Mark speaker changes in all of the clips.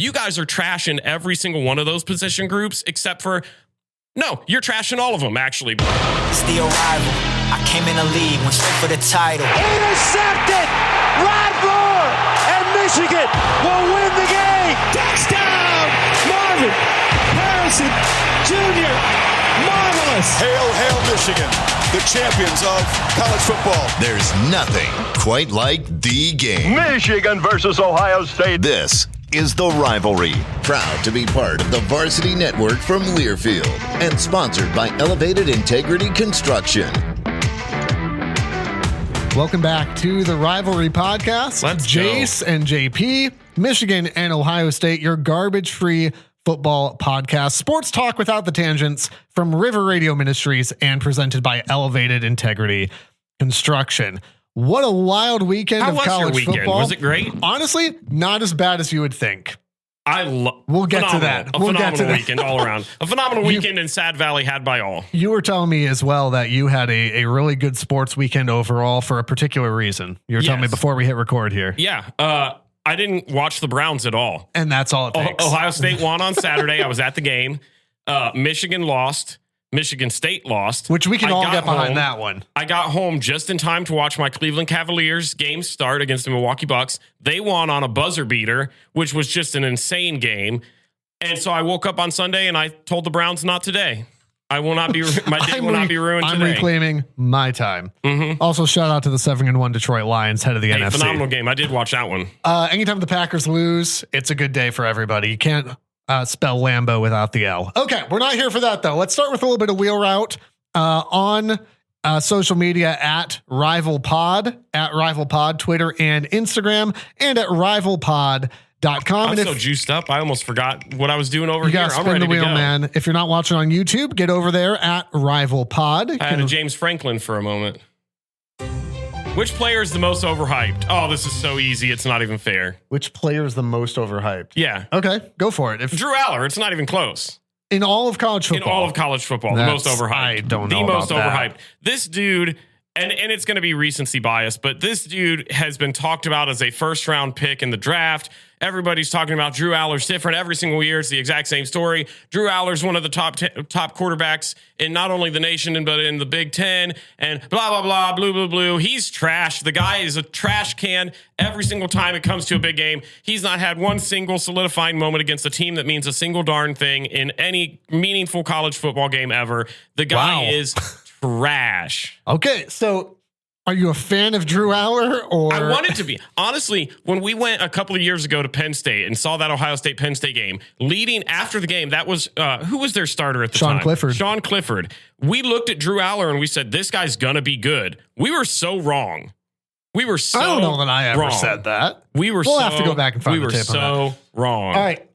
Speaker 1: You guys are trashing every single one of those position groups except for, no, you're trashing all of them, actually.
Speaker 2: It's the arrival. I came in the league, went straight for the title.
Speaker 3: Intercepted! Rod Moore! And Michigan will win the game! Touchdown! Marvin Harrison Jr. Marvelous!
Speaker 4: Hail, hail, Michigan, the champions of college football.
Speaker 5: There's nothing quite like the game.
Speaker 6: Michigan versus Ohio State.
Speaker 5: This is The Rivalry, proud to be part of the Varsity Network from Learfield and sponsored by Elevated Integrity Construction.
Speaker 7: Welcome back to the Rivalry Podcast.
Speaker 1: Let's
Speaker 7: Jace and JP, Michigan and Ohio State, your garbage-free football podcast. Sports talk without the tangents from River Radio Ministries and presented by Elevated Integrity Construction. What a wild weekend of college football.
Speaker 1: Was it great?
Speaker 7: Honestly, not as bad as you would think.
Speaker 1: We'll
Speaker 7: get to that.
Speaker 1: A phenomenal weekend all around. A phenomenal weekend in Sad Valley had by all.
Speaker 7: You were telling me as well that you had a really good sports weekend overall for a particular reason. You were telling me before we hit record here.
Speaker 1: Yeah. I didn't watch the Browns at all.
Speaker 7: And that's all it takes.
Speaker 1: Ohio State won on Saturday. I was at the game. Michigan lost. Michigan State lost.
Speaker 7: Which we can all get behind that one.
Speaker 1: I got home just in time to watch my Cleveland Cavaliers game start against the Milwaukee Bucks. They won on a buzzer beater, which was just an insane game. And so I woke up on Sunday and I told the Browns, not today. I will not be, my day will not be ruined today.
Speaker 7: I'm reclaiming my time.
Speaker 1: Mm-hmm.
Speaker 7: Also, shout out to the 7-1 Detroit Lions, head of the NFC.
Speaker 1: Phenomenal game. I did watch that one.
Speaker 7: Anytime the Packers lose, it's a good day for everybody. You can't spell Lambo without the L. Okay, we're not here for that though. Let's start with a little bit of wheel route on social media at RivalPod, Twitter and Instagram, and at RivalPod.com.
Speaker 1: I'm so juiced up. I almost forgot what I was doing over
Speaker 7: you
Speaker 1: here.
Speaker 7: You got to spin the wheel, man. If you're not watching on YouTube, get over there at RivalPod.
Speaker 1: I had a James Franklin for a moment. Which player is the most overhyped? Oh, this is so easy. It's not even fair.
Speaker 7: Which player is the most overhyped?
Speaker 1: Yeah.
Speaker 7: Okay, go for it.
Speaker 1: Drew Aller. It's not even close.
Speaker 7: In all of college football.
Speaker 1: In all of college football, the most overhyped.
Speaker 7: I don't know.
Speaker 1: The most
Speaker 7: about
Speaker 1: overhyped. This dude, and it's going to be recency bias, but this dude has been talked about as a first round pick in the draft. Everybody's talking about Drew Aller's different every single year. It's the exact same story. Drew Aller's one of the top quarterbacks in not only the nation, but in the Big Ten, and blah, blah, blah, blue, blue, blue. He's trash. The guy is a trash can every single time it comes to a big game. He's not had one single solidifying moment against a team that means a single darn thing in any meaningful college football game ever. The guy is trash.
Speaker 7: Okay, so are you a fan of Drew Aller? Or
Speaker 1: I wanted to be. Honestly, when we went a couple of years ago to Penn State and saw that Ohio State Penn State game, leading after the game, that was who was their starter at the time? Sean Clifford. We looked at Drew Aller and we said, this guy's gonna be good. We were so wrong. I
Speaker 7: don't know that I ever said that. We'll have to go back and find the tape on that.
Speaker 1: We were so wrong.
Speaker 7: All right.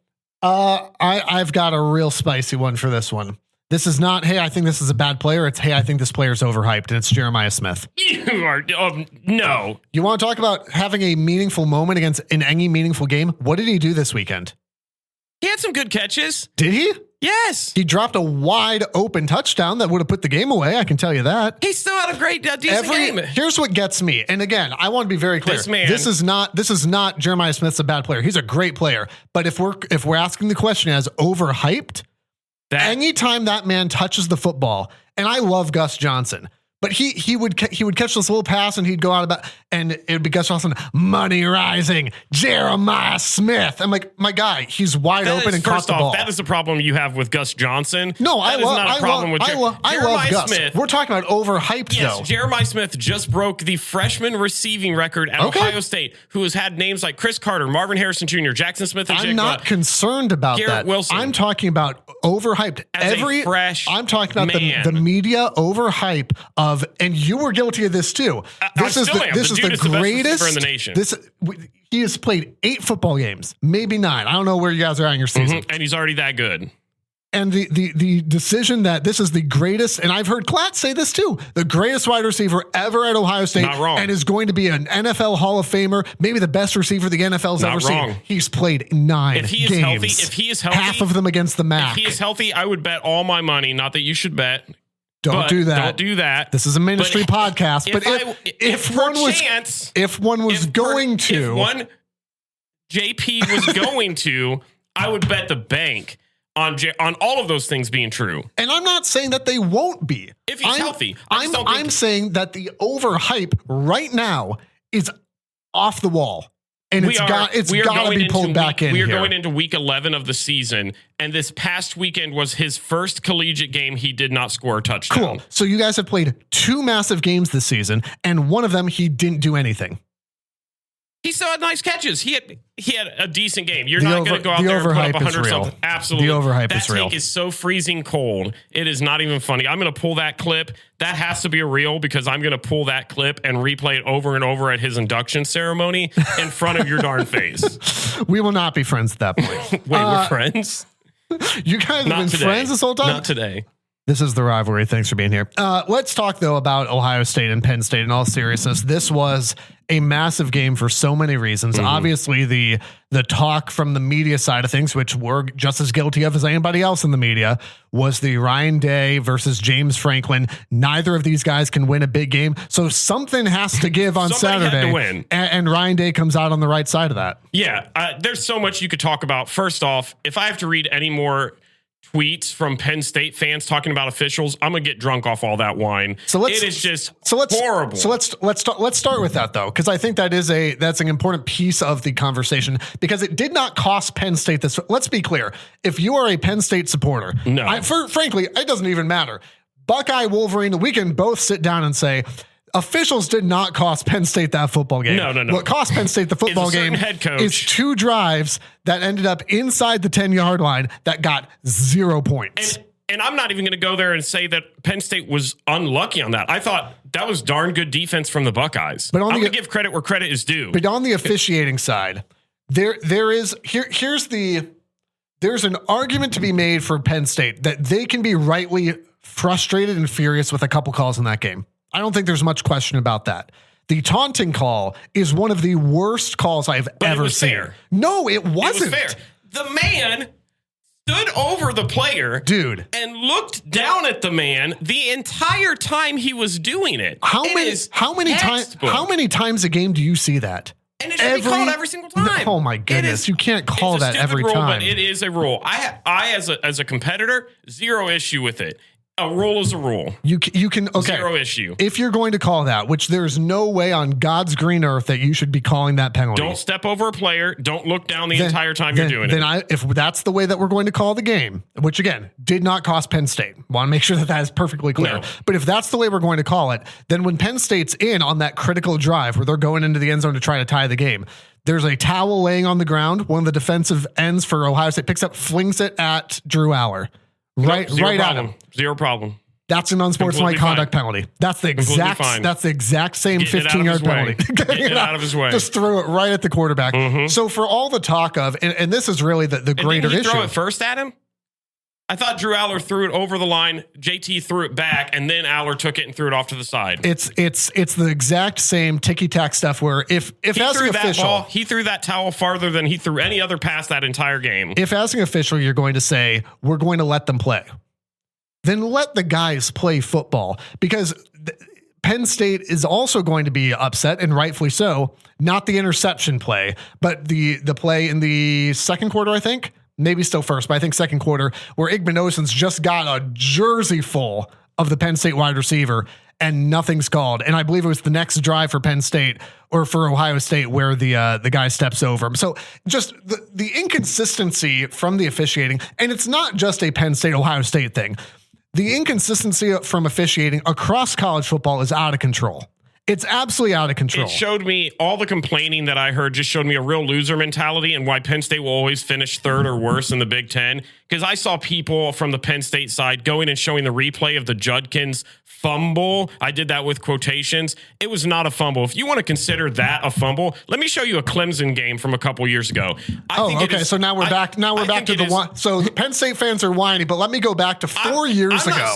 Speaker 7: I've got a real spicy one for this one. This is not, hey, I think this is a bad player. It's, hey, I think this player's overhyped, and it's Jeremiah Smith.
Speaker 1: You are, no.
Speaker 7: You want to talk about having a meaningful moment in any meaningful game? What did he do this weekend?
Speaker 1: He had some good catches.
Speaker 7: Did he?
Speaker 1: Yes.
Speaker 7: He dropped a wide open touchdown that would have put the game away. I can tell you that.
Speaker 1: He still had a great, decent game.
Speaker 7: Here's what gets me. And again, I want to be very clear. This is not Jeremiah Smith's a bad player. He's a great player. But if we're asking the question as overhyped, anytime that man touches the football, and I love Gus Johnson, but he would catch this little pass and he'd go out about, and it would be Gus Johnson, money rising, Jeremiah Smith. I'm like, my guy, he's wide open and caught the ball.
Speaker 1: That is the problem you have with Gus Johnson.
Speaker 7: No,
Speaker 1: I
Speaker 7: love Gus.
Speaker 1: Smith.
Speaker 7: We're talking about overhyped though.
Speaker 1: Jeremiah Smith just broke the freshman receiving record at Ohio State, who has had names like Chris Carter, Marvin Harrison Jr., Jackson Smith, and
Speaker 7: I'm not concerned about
Speaker 1: Garrett
Speaker 7: that.
Speaker 1: Wilson.
Speaker 7: I'm talking about overhyped. I'm talking about the media overhype of, and you were guilty of this too. This is the greatest
Speaker 1: in the nation.
Speaker 7: He has played 8 football games, maybe 9. I don't know where you guys are at in your season,
Speaker 1: and he's already that good.
Speaker 7: And the decision that this is the greatest, and I've heard Klatt say this too, the greatest wide receiver ever at Ohio State,
Speaker 1: not wrong,
Speaker 7: and is going to be an NFL Hall of Famer, maybe the best receiver the NFL's ever seen. He's played 9 games.
Speaker 1: If he is healthy,
Speaker 7: half of them against the MAC.
Speaker 1: If he is healthy, I would bet all my money. Not that you should bet.
Speaker 7: Don't do
Speaker 1: that.
Speaker 7: This is a ministry podcast. But if one was going to,
Speaker 1: JP was going to, I would bet the bank on all of those things being true.
Speaker 7: And I'm not saying that they won't be.
Speaker 1: If he's healthy.
Speaker 7: I'm saying that the overhype right now is off the wall. And it's got to be pulled back in.
Speaker 1: We are going into week 11 of the season, and this past weekend was his first collegiate game. He did not score a touchdown.
Speaker 7: Cool. So you guys have played 2 massive games this season, and one of them he didn't do anything.
Speaker 1: He still had nice catches. He had a decent game. You're not going to go out there and put up 100 something. Absolutely.
Speaker 7: The overhype is real.
Speaker 1: That take is so freezing cold. It is not even funny. I'm going to pull that clip. That has to be a reel because I'm going to pull that clip and replay it over and over at his induction ceremony in front of your darn face.
Speaker 7: We will not be friends at that point.
Speaker 1: Wait, we're friends?
Speaker 7: You guys have been friends this whole time?
Speaker 1: Not today.
Speaker 7: This is The Rivalry. Thanks for being here. Let's talk, though, about Ohio State and Penn State in all seriousness. This was a massive game for so many reasons. Mm-hmm. Obviously, the talk from the media side of things, which we're just as guilty of as anybody else in the media, was the Ryan Day versus James Franklin. Neither of these guys can win a big game, so something has to give on Saturday.
Speaker 1: Had to win.
Speaker 7: And Ryan Day comes out on the right side of that.
Speaker 1: Yeah, there's so much you could talk about. First off, if I have to read any more tweets from Penn State fans talking about officials, I'm gonna get drunk off all that wine. It is just horrible.
Speaker 7: So let's start with that though, because I think that's an important piece of the conversation because it did not cost Penn State this. Let's be clear: if you are a Penn State supporter, frankly, it doesn't even matter. Buckeye, Wolverine, we can both sit down and say, officials did not cost Penn State that football game.
Speaker 1: No.
Speaker 7: What cost Penn State the football game
Speaker 1: head coach.
Speaker 7: is 2 drives that ended up inside the 10-yard line that got 0 points.
Speaker 1: And I'm not even going to go there and say that Penn State was unlucky on that. I thought that was darn good defense from the Buckeyes. But I'm going to give credit where credit is due.
Speaker 7: But on the officiating side, there's an argument to be made for Penn State that they can be rightly frustrated and furious with a couple calls in that game. I don't think there's much question about that. The taunting call is one of the worst calls I've ever seen.
Speaker 1: Fair.
Speaker 7: No, it wasn't.
Speaker 1: It was fair. The man stood over the player,
Speaker 7: dude,
Speaker 1: and looked down at the man the entire time he was doing it.
Speaker 7: How many times a game do you see that?
Speaker 1: And it should be called every single time.
Speaker 7: Oh my goodness, you can't call that every time.
Speaker 1: But it is a rule. I as a competitor, zero issue with it. A rule is a rule.
Speaker 7: You can
Speaker 1: zero issue.
Speaker 7: If you're going to call that, which there's no way on God's green earth that you should be calling that penalty.
Speaker 1: Don't step over a player. Don't look down the entire time you're doing it.
Speaker 7: If that's the way that we're going to call the game, which again did not cost Penn State, want to make sure that is perfectly clear.
Speaker 1: No.
Speaker 7: But if that's the way we're going to call it, then when Penn State's in on that critical drive where they're going into the end zone to try to tie the game, there's a towel laying on the ground. One of the defensive ends for Ohio State picks up, flings it at Drew Aller. Right at him.
Speaker 1: Zero problem.
Speaker 7: That's an unsportsmanlike conduct penalty. That's the exact same 15-yard penalty.
Speaker 1: Get it out of his way.
Speaker 7: Just threw it right at the quarterback. Mm-hmm. So for all the talk of, and this is really the greater issue.
Speaker 1: Did he throw it first at him? I thought Drew Aller threw it over the line. JT threw it back, and then Aller took it and threw it off to the side.
Speaker 7: It's the exact same ticky-tack stuff where if as an official,
Speaker 1: he threw that towel farther than he threw any other pass that entire game.
Speaker 7: If as an official you're going to say we're going to let them play, then let the guys play football, because Penn State is also going to be upset, and rightfully so. Not the interception play, but the play in the second quarter, I think. Maybe still first, but I think second quarter, where Igbenogsen's just got a jersey full of the Penn State wide receiver and nothing's called. And I believe it was the next drive for Penn State or for Ohio State where the guy steps over him. So just the inconsistency from the officiating, and it's not just a Penn State, Ohio State thing. The inconsistency from officiating across college football is out of control. It's absolutely out of control.
Speaker 1: It showed me all the complaining that I heard, just showed me a real loser mentality and why Penn State will always finish third or worse in the Big Ten. Because I saw people from the Penn State side going and showing the replay of the Judkins fumble. I did that with quotations. It was not a fumble. If you want to consider that a fumble, let me show you a Clemson game from a couple years ago.
Speaker 7: So now we're back. Now we're back to the one. So the Penn State fans are whiny, but let me go back to 4 years ago.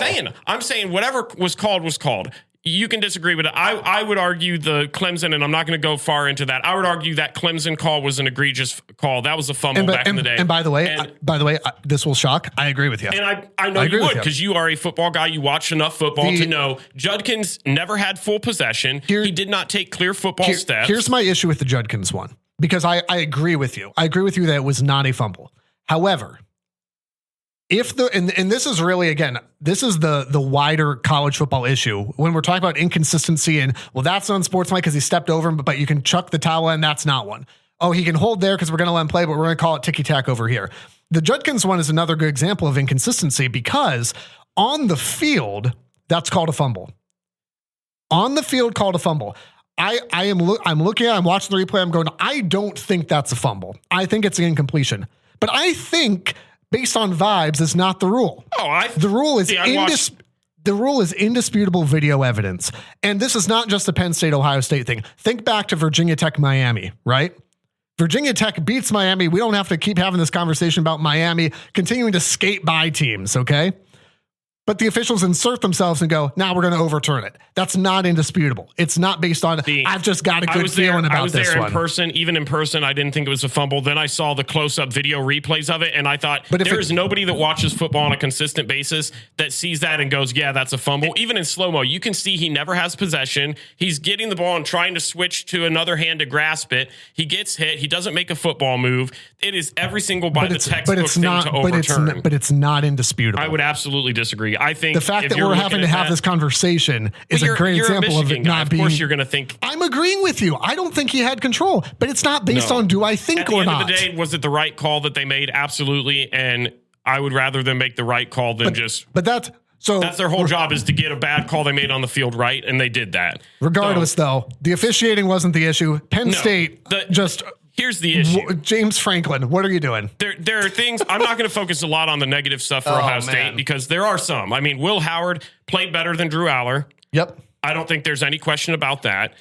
Speaker 1: I'm saying whatever was called was called. You can disagree with it. I would argue the Clemson, and I'm not going to go far into that. I would argue that Clemson call was an egregious call. That was a fumble back in the day.
Speaker 7: And by the way, this will shock. I agree with you.
Speaker 1: And I know you would, because you are a football guy. You watch enough football to know Judkins never had full possession. He did not take clear football steps.
Speaker 7: Here's my issue with the Judkins one, because I agree with you. I agree with you that it was not a fumble. However, if and this is really, again, this is the wider college football issue when we're talking about inconsistency and, well, that's unsportsmanlike because he stepped over him, but you can chuck the towel in. That's not one. Oh, he can hold there because we're going to let him play, but we're going to call it ticky-tack over here. The Judkins one is another good example of inconsistency because on the field, that's called a fumble. On the field, called a fumble. I'm watching the replay. I'm going, I don't think that's a fumble. I think it's an incompletion. But I think, based on vibes, is not the rule. The rule is indisputable video evidence. And this is not just a Penn State, Ohio State thing. Think back to Virginia Tech, Miami, right? Virginia Tech beats Miami. We don't have to keep having this conversation about Miami continuing to skate by teams, okay? But the officials insert themselves and go, now we're going to overturn it. That's not indisputable. It's not based on, I've just got a good feeling about this one.
Speaker 1: I was there in person. Even in person, I didn't think it was a fumble. Then I saw the close-up video replays of it, and I thought, there's nobody that watches football on a consistent basis that sees that and goes, yeah, that's a fumble. Even in slow-mo, you can see he never has possession. He's getting the ball and trying to switch to another hand to grasp it. He gets hit. He doesn't make a football move. It is every single by the textbook thing to overturn.
Speaker 7: But it's not indisputable.
Speaker 1: I would absolutely disagree. I think
Speaker 7: the fact that we're having to have this conversation is a great example of it not being.
Speaker 1: Of course, you're going to think.
Speaker 7: I'm agreeing with you. I don't think he had control, but it's not based on do I think or not.
Speaker 1: At the end of the day, was it the right call that they made? Absolutely, and I would rather them make the right call than that's their whole job is to get a bad call they made on the field right, and they did that.
Speaker 7: Regardless, though, the officiating wasn't the issue. Penn State
Speaker 1: Here's the issue.
Speaker 7: James Franklin, what are you doing?
Speaker 1: There are things. I'm not going to focus a lot on the negative stuff for Ohio State because there are some. I mean, Will Howard played better than Drew Aller.
Speaker 7: Yep.
Speaker 1: I don't think there's any question about that.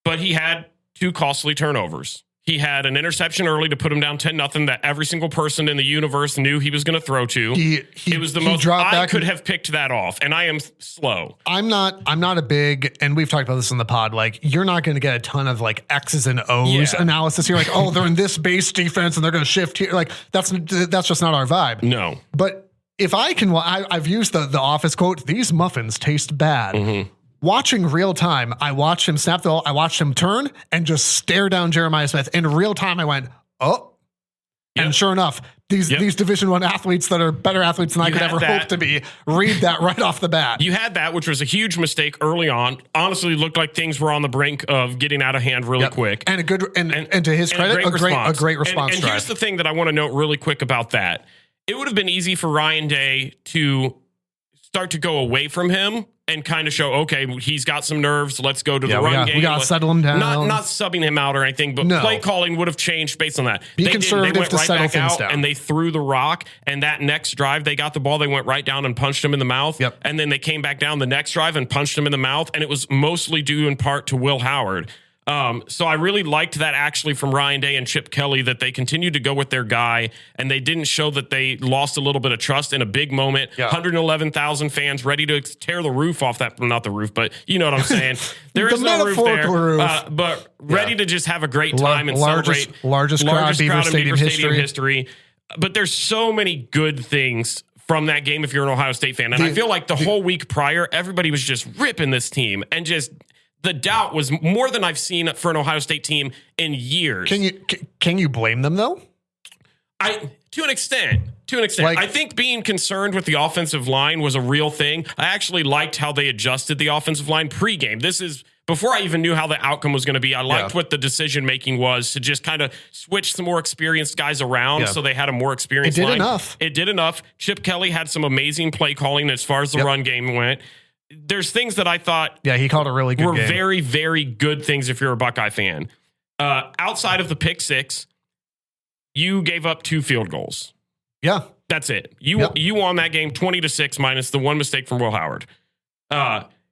Speaker 1: But he had 2 costly turnovers. He had an interception early to put him down 10-0 that every single person in the universe knew he was going to throw to. It was the most. I could have picked that off, and I am slow.
Speaker 7: I'm not a big, and we've talked about this in the pod. Like, you're not going to get a ton of like X's and O's analysis here. Like, oh, they're in this base defense and they're going to shift here. Like, that's just not our vibe.
Speaker 1: No.
Speaker 7: But if I can, I've used the Office quote: "These muffins taste bad." Mm-hmm. Watching real time, I watched him snap the ball. I watched him turn and just stare down Jeremiah Smith. In real time, I went, oh. Yep. And sure enough, these Division I athletes that are better athletes than I could ever hope to be, read that right off the bat.
Speaker 1: You had that, which was a huge mistake early on. Honestly, looked like things were on the brink of getting out of hand really quick.
Speaker 7: And a good and to his credit, a great response.
Speaker 1: And here's the thing that I want to note really quick about that. It would have been easy for Ryan Day to start to go away from him and kind of show, okay, he's got some nerves. Let's go to the run game.
Speaker 7: We got to settle him down.
Speaker 1: Not subbing him out or anything, but play calling would have changed based on that.
Speaker 7: Be conservative
Speaker 1: they went
Speaker 7: to
Speaker 1: right
Speaker 7: settle
Speaker 1: back
Speaker 7: things
Speaker 1: out
Speaker 7: down.
Speaker 1: and they threw the rock. And that next drive, they got the ball. They went right down and punched him in the mouth.
Speaker 7: Yep.
Speaker 1: And then they came back down the next drive and punched him in the mouth. And it was mostly due in part to Will Howard. So I really liked that actually from Ryan Day and Chip Kelly that they continued to go with their guy and they didn't show that they lost a little bit of trust in a big moment. Yeah. 111,000 fans ready to tear the roof off that. Not the roof, but you know what I'm saying. There is no roof there, but ready to just have a great time and celebrate.
Speaker 7: Largest crowd in Beaver Stadium history.
Speaker 1: But there's so many good things from that game if you're an Ohio State fan. And I feel like the whole week prior, everybody was just ripping this team and just the doubt was more than I've seen for an Ohio State team in years.
Speaker 7: Can you blame them though?
Speaker 1: To an extent. Like, I think being concerned with the offensive line was a real thing. I actually liked how they adjusted the offensive line pregame. This is before I even knew how the outcome was going to be. I liked what the decision making was to just kind of switch some more experienced guys around so they had a more experienced line. It did enough. Chip Kelly had some amazing play calling as far as the run game went. There's things that I thought
Speaker 7: he called a really good game.
Speaker 1: Very, very good things if you're a Buckeye fan. Outside of the pick six, you gave up 2 field goals.
Speaker 7: Yeah.
Speaker 1: That's it. You won that game 20-6 minus the one mistake from Will Howard.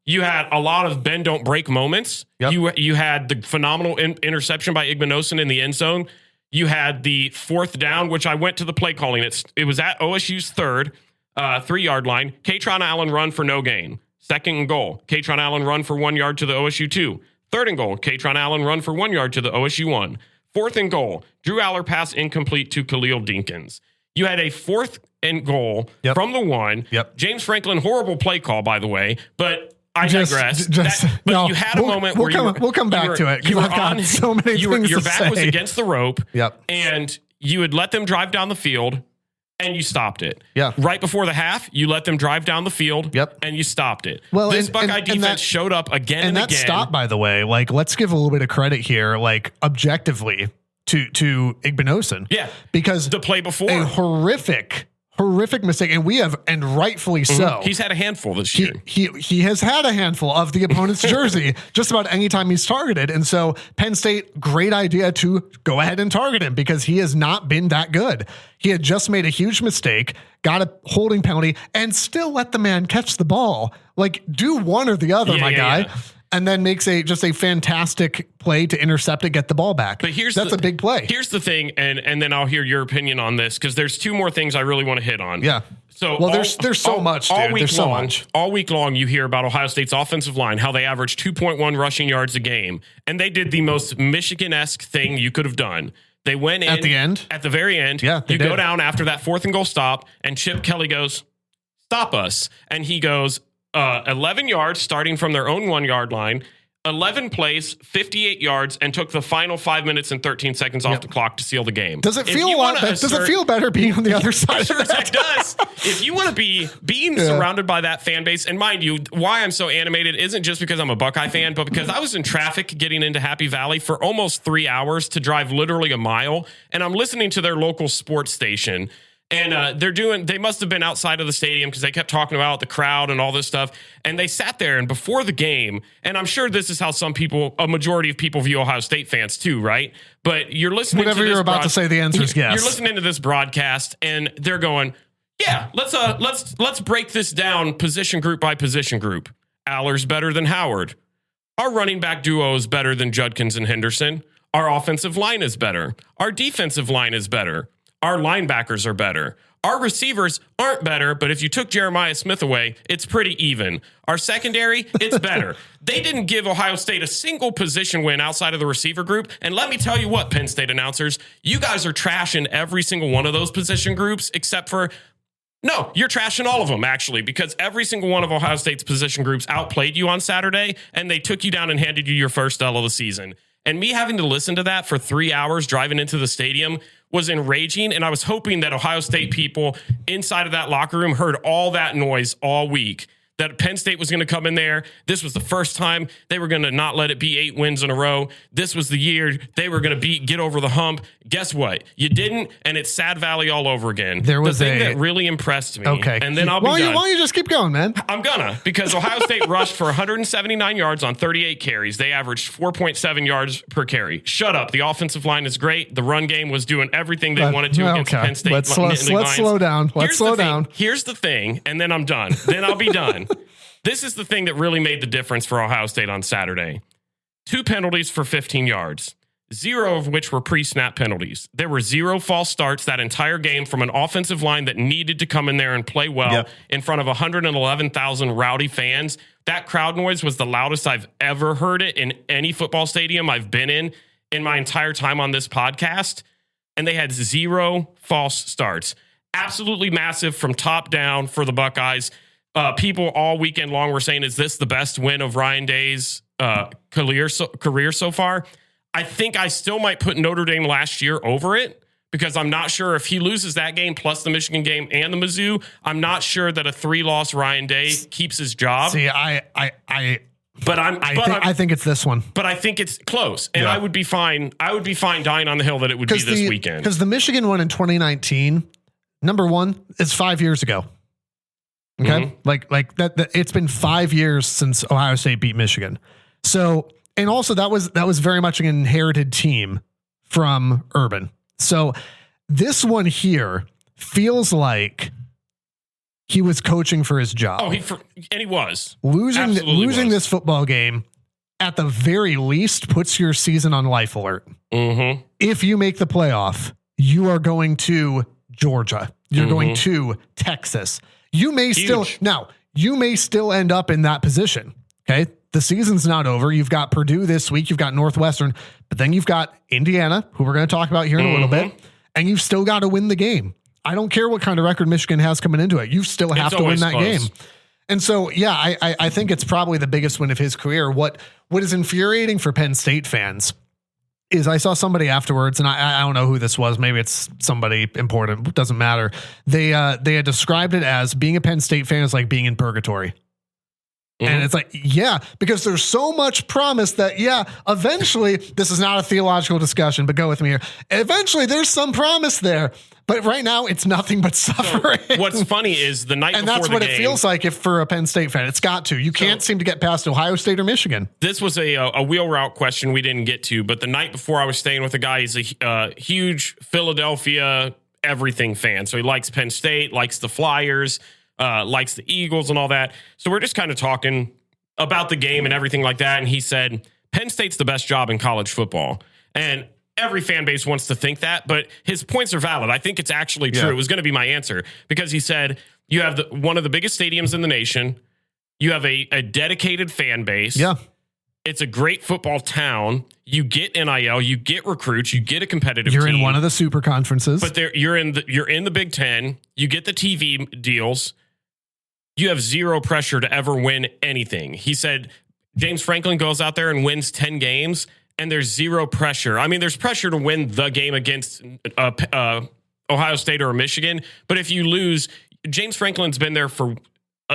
Speaker 1: You had a lot of bend, don't break moments. Yep. You had the phenomenal interception by Igbenogson in the end zone. You had the 4th down, which I went to the play calling. It was at OSU's 3rd, 3-yard line. Katron Allen run for no gain. 2nd and goal. Katron Allen run for 1 yard to the OSU 2. 3rd and goal. Katron Allen run for 1 yard to the OSU 1. 4th and goal. Drew Aller pass incomplete to Khalil Dinkins. You had a 4th and goal from the 1.
Speaker 7: Yep.
Speaker 1: James Franklin, horrible play call, by the way, but I digress. You had a moment where
Speaker 7: we'll come back to it. I've got so many things
Speaker 1: your
Speaker 7: to
Speaker 1: back
Speaker 7: say.
Speaker 1: was against the rope.
Speaker 7: Yep.
Speaker 1: And you would let them drive down the field. and you stopped it.
Speaker 7: Yeah.
Speaker 1: Right before the half, you let them drive down the field.
Speaker 7: Yep.
Speaker 1: And you stopped it.
Speaker 7: Well,
Speaker 1: this Buckeye defense showed up again and
Speaker 7: that
Speaker 1: again.
Speaker 7: stop, by the way, like, let's give a little bit of credit here, like, objectively to Igbinosun.
Speaker 1: Yeah.
Speaker 7: Because
Speaker 1: the play before,
Speaker 7: a horrific mistake, and rightfully so.
Speaker 1: He's had a handful this year.
Speaker 7: He has had a handful of the opponent's jersey just about any time he's targeted. And so Penn State, great idea to go ahead and target him because he has not been that good. He had just made a huge mistake, got a holding penalty, and still let the man catch the ball. Like, do one or the other, guy. Yeah. And then makes just a fantastic play to intercept it, get the ball back.
Speaker 1: But
Speaker 7: that's a big play.
Speaker 1: Here's the thing, and then I'll hear your opinion on this because there's two more things I really want to hit on.
Speaker 7: Yeah.
Speaker 1: So
Speaker 7: there's so much, dude. There's so much.
Speaker 1: All week long, you hear about Ohio State's offensive line, how they average 2.1 rushing yards a game, and they did the most Michigan-esque thing you could have done. They went in
Speaker 7: at the end,
Speaker 1: at the very end.
Speaker 7: Yeah,
Speaker 1: you go down after that 4th and goal stop, and Chip Kelly goes, "Stop us," and he goes 11 yards starting from their own 1 yard line. 11 plays, 58 yards, and took the final 5 minutes and 13 seconds off the clock to seal the game.
Speaker 7: Does it feel does it feel better being on the other side?
Speaker 1: Sure, it does. If you want to be surrounded by that fan base, and mind you, why I'm so animated isn't just because I'm a Buckeye fan, but because I was in traffic getting into Happy Valley for almost 3 hours to drive literally a mile, and I'm listening to their local sports station. And they must have been outside of the stadium because they kept talking about the crowd and all this stuff. And they sat there, and before the game, and I'm sure this is how a majority of people view Ohio State fans too, right? But you're listening
Speaker 7: to whatever you're about to say, the answer is yes.
Speaker 1: You're listening to this broadcast, and they're going, yeah, let's break this down position group by position group. Aller's better than Howard. Our running back duo is better than Judkins and Henderson. Our offensive line is better. Our defensive line is better. Our linebackers are better. Our receivers aren't better, but if you took Jeremiah Smith away, it's pretty even. Our secondary, it's better. They didn't give Ohio State a single position win outside of the receiver group. And let me tell you what, Penn State announcers, you guys are trashing every single one of those position groups except for... No, you're trashing all of them, actually, because every single one of Ohio State's position groups outplayed you on Saturday, and they took you down and handed you your first L of the season. And me having to listen to that for 3 hours driving into the stadium was enraging, and I was hoping that Ohio State people inside of that locker room heard all that noise all week, that Penn State was going to come in there. This was the first time they were going to not let it be 8 wins in a row. This was the year they were going to get over the hump. Guess what? You didn't, and it's Sad Valley all over again.
Speaker 7: There was
Speaker 1: the thing that really impressed me.
Speaker 7: Okay.
Speaker 1: And then I'll be done.
Speaker 7: Why don't you just keep going, man?
Speaker 1: I'm gonna, because Ohio State rushed for 179 yards on 38 carries. They averaged 4.7 yards per carry. Shut up. The offensive line is great. The run game was doing everything they wanted to against Penn State.
Speaker 7: Let's slow down. Let's slow down.
Speaker 1: Here's the thing, and then I'm done. Then I'll be done. This is the thing that really made the difference for Ohio State on Saturday. 2 penalties for 15 yards. 0 of which were pre-snap penalties. There were 0 false starts that entire game from an offensive line that needed to come in there and play well in front of 111,000 rowdy fans. That crowd noise was the loudest I've ever heard it in any football stadium I've been in my entire time on this podcast. And they had 0 false starts. Absolutely massive from top down for the Buckeyes. People all weekend long were saying, is this the best win of Ryan Day's career so far? I think I still might put Notre Dame last year over it because I'm not sure if he loses that game plus the Michigan game and the Mizzou. I'm not sure that a 3-loss Ryan Day keeps his job.
Speaker 7: See, I think it's this one.
Speaker 1: But I think it's close, and I would be fine. I would be fine dying on the hill that it would be this weekend.
Speaker 7: Because the Michigan one in 2019, number one, is 5 years ago. Okay, like that. It's been 5 years since Ohio State beat Michigan. So. And also that was very much an inherited team from Urban. So this one here feels like he was coaching for his job.
Speaker 1: Oh, he was
Speaker 7: losing this football game at the very least puts your season on life alert.
Speaker 1: Mm-hmm.
Speaker 7: If you make the playoff, you are going to Georgia. You're going to Texas. You may still end up in that position. Okay. The season's not over. You've got Purdue this week. You've got Northwestern, but then you've got Indiana, who we're going to talk about here in a little bit, and you've still got to win the game. I don't care what kind of record Michigan has coming into it. You still have to win that game. And so, yeah, I think it's probably the biggest win of his career. What is infuriating for Penn State fans is I saw somebody afterwards, and I don't know who this was. Maybe it's somebody important. It doesn't matter. They had described it as being a Penn State fan is like being in purgatory. Mm-hmm. And it's like, yeah, because there's so much promise that, eventually, this is not a theological discussion, but go with me here. Eventually, there's some promise there. But right now, it's nothing but suffering.
Speaker 1: So what's funny is the night before the game. And that's what it feels like
Speaker 7: if for a Penn State fan. It's got to. You can't seem to get past Ohio State or Michigan.
Speaker 1: This was a wheel route question we didn't get to. But the night before, I was staying with a guy. He's a huge Philadelphia everything fan. So he likes Penn State, likes the Flyers, likes the Eagles and all that. So we're just kind of talking about the game and everything like that. And he said, Penn State's the best job in college football. And every fan base wants to think that, but his points are valid. I think it's actually true. It was going to be my answer because he said you have one of the biggest stadiums in the nation. You have a dedicated fan base.
Speaker 7: Yeah.
Speaker 1: It's a great football town. You get NIL, you get recruits, you get a competitive
Speaker 7: You're
Speaker 1: team.
Speaker 7: in one of the super conferences.
Speaker 1: But you're in the Big Ten. You get the TV deals. You have zero pressure to ever win anything. He said James Franklin goes out there and wins 10 games. And there's zero pressure. I mean, there's pressure to win the game against Ohio State or Michigan. But if you lose, James Franklin's been there for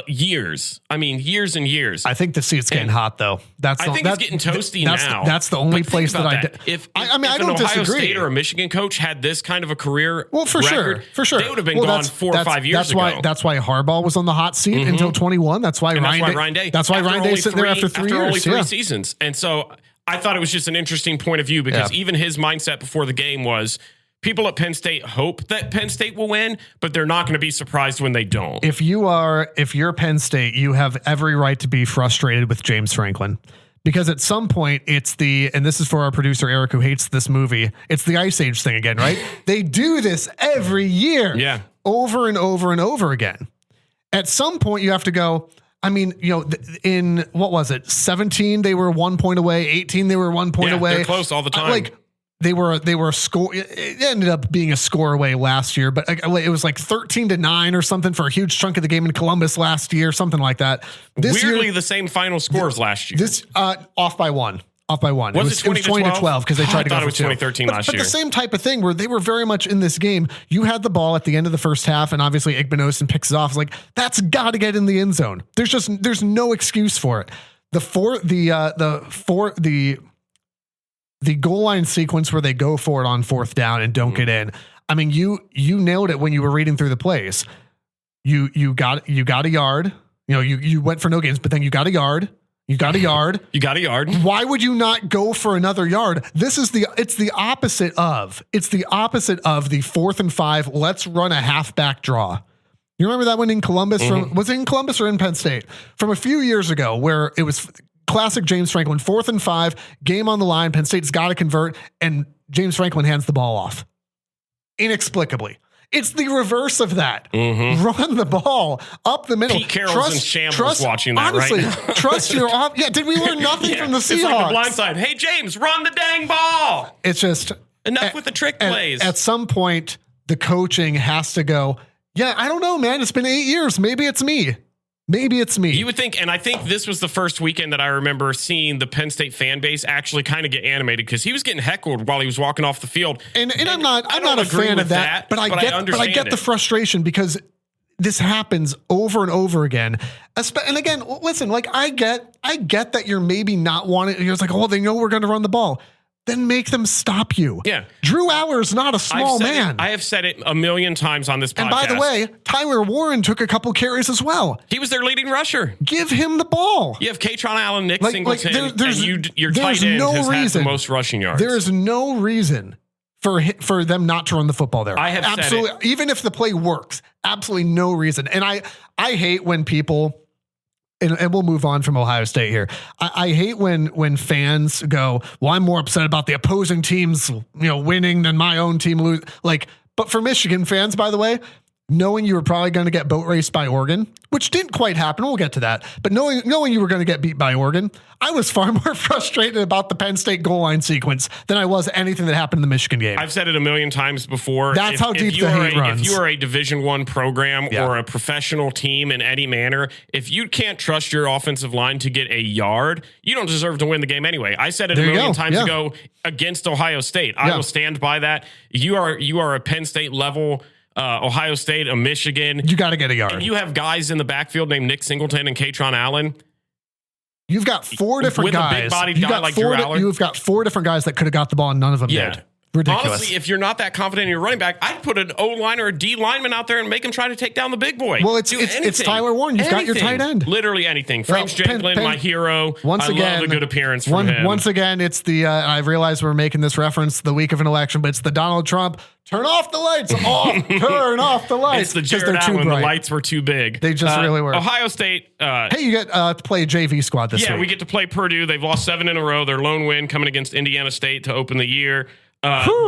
Speaker 1: years. I mean, years and years.
Speaker 7: I think the seat's getting hot, though.
Speaker 1: I think it's getting toasty now.
Speaker 7: That's the only place that I...
Speaker 1: If
Speaker 7: I don't
Speaker 1: an Ohio
Speaker 7: disagree.
Speaker 1: State or a Michigan coach had this kind of a career
Speaker 7: for
Speaker 1: record,
Speaker 7: sure.
Speaker 1: They would have been gone 4 or 5 years ago.
Speaker 7: That's why Harbaugh was on the hot seat until 21. That's why Ryan Day. That's why Ryan Day's sitting there after 3 years.
Speaker 1: Only 3 seasons. And so I thought it was just an interesting point of view because even his mindset before the game was people at Penn State hope that Penn State will win, but they're not going to be surprised when they don't.
Speaker 7: If you're Penn State, you have every right to be frustrated with James Franklin because at some point and this is for our producer, Eric, who hates this movie. It's the Ice Age thing again, right? They do this every year.
Speaker 1: Yeah.
Speaker 7: Over and over and over again. At some point you have to go, I mean, in what was it? 17, they were 1 point away. 18, they were 1 point away.
Speaker 1: They're close all the time.
Speaker 7: Like they were a score. It ended up being a score away last year, but it was like 13-9 or something for a huge chunk of the game in Columbus last year, something like that.
Speaker 1: Weirdly, the same final scores last year.
Speaker 7: This off by one.
Speaker 1: Was it 20-12?
Speaker 7: Because they tried to go
Speaker 1: it
Speaker 7: for
Speaker 1: was 2013 last year.
Speaker 7: But the same type of thing where they were very much in this game. You had the ball at the end of the first half, and obviously Igbenogson picks it off. It's like that's got to get in the end zone. There's no excuse for it. The goal line sequence where they go for it on fourth down and don't get in. I mean, you nailed it when you were reading through the plays. You got a yard. You went for no gains, but then you got a yard. You got a yard. Why would you not go for another yard? It's the opposite of the 4th and 5. Let's run a halfback draw. You remember that one in Columbus? Was it in Columbus or in Penn State? From a few years ago where it was classic James Franklin, 4th and 5, game on the line. Penn State's got to convert and James Franklin hands the ball off. Inexplicably. It's the reverse of that. Run the ball up the middle.
Speaker 1: Pete Carroll's in shambles watching that,
Speaker 7: honestly,
Speaker 1: right?
Speaker 7: Trust your off. Yeah, did we learn nothing from the Seahawks?
Speaker 1: It's like the blind side. Hey, James, run the dang ball.
Speaker 7: It's just...
Speaker 1: Enough with the trick plays.
Speaker 7: At some point, the coaching has to go, yeah, I don't know, man. It's been 8 years. Maybe it's me. You would think, and I think this was the first weekend that I remember seeing the Penn State fan base actually kind of get animated because he was getting heckled while he was walking off the field. And I'm not a fan of that, but I get the frustration because this happens over and over again. And again, listen, like I get that you're maybe not wanting. You're just like, oh, they know we're going to run the ball. Then make them stop you.
Speaker 1: Yeah.
Speaker 7: Drew Aller's not a small man.
Speaker 1: I have said it a million times on this podcast.
Speaker 7: And by the way, Tyler Warren took a couple carries as well.
Speaker 1: He was their leading rusher.
Speaker 7: Give him the ball.
Speaker 1: You have Katron Allen, Nick Singleton, and your tight end has had the most rushing yards.
Speaker 7: There is no reason for them not to run the football there.
Speaker 1: I have
Speaker 7: absolutely,
Speaker 1: said it.
Speaker 7: Even if the play works, absolutely no reason. And I hate when people... And we'll move on from Ohio State here. I hate when fans go, well, I'm more upset about the opposing teams, winning than my own team lose. But for Michigan fans, by the way, knowing you were probably going to get boat raced by Oregon, which didn't quite happen. We'll get to that. But knowing you were going to get beat by Oregon, I was far more frustrated about the Penn State goal line sequence than I was anything that happened in the Michigan game.
Speaker 1: I've said it a million times before.
Speaker 7: That's how deep the hate runs.
Speaker 1: If you are a Division I program or a professional team in any manner, if you can't trust your offensive line to get a yard, you don't deserve to win the game anyway. I said it a million times ago against Ohio State. I will stand by that. You are a Penn State level. Ohio State, a Michigan.
Speaker 7: You got to get a yard.
Speaker 1: And you have guys in the backfield named Nick Singleton and Katron Allen.
Speaker 7: You've got four different guys.
Speaker 1: With a big-bodied guy like Drew Aller.
Speaker 7: You've got four different guys that could have got the ball and none of them did. Ridiculous.
Speaker 1: Honestly, if you're not that confident in your running back, I'd put an O-line or a D lineman out there and make him try to take down the big boy.
Speaker 7: Well, it's Tyler Warren. You've got your tight end.
Speaker 1: Literally anything. Frames Janklin, my hero. Love a good appearance from him.
Speaker 7: Once again, it's the, I've realized we're making this reference the week of an election, but it's the Donald Trump, turn off the lights, turn off the lights.
Speaker 1: It's the Jared Allen, the lights were too big.
Speaker 7: They just really were.
Speaker 1: Ohio State.
Speaker 7: Hey, you get to play JV squad this week.
Speaker 1: Yeah, we get to play Purdue. They've lost 7 in a row. Their lone win coming against Indiana State to open the year.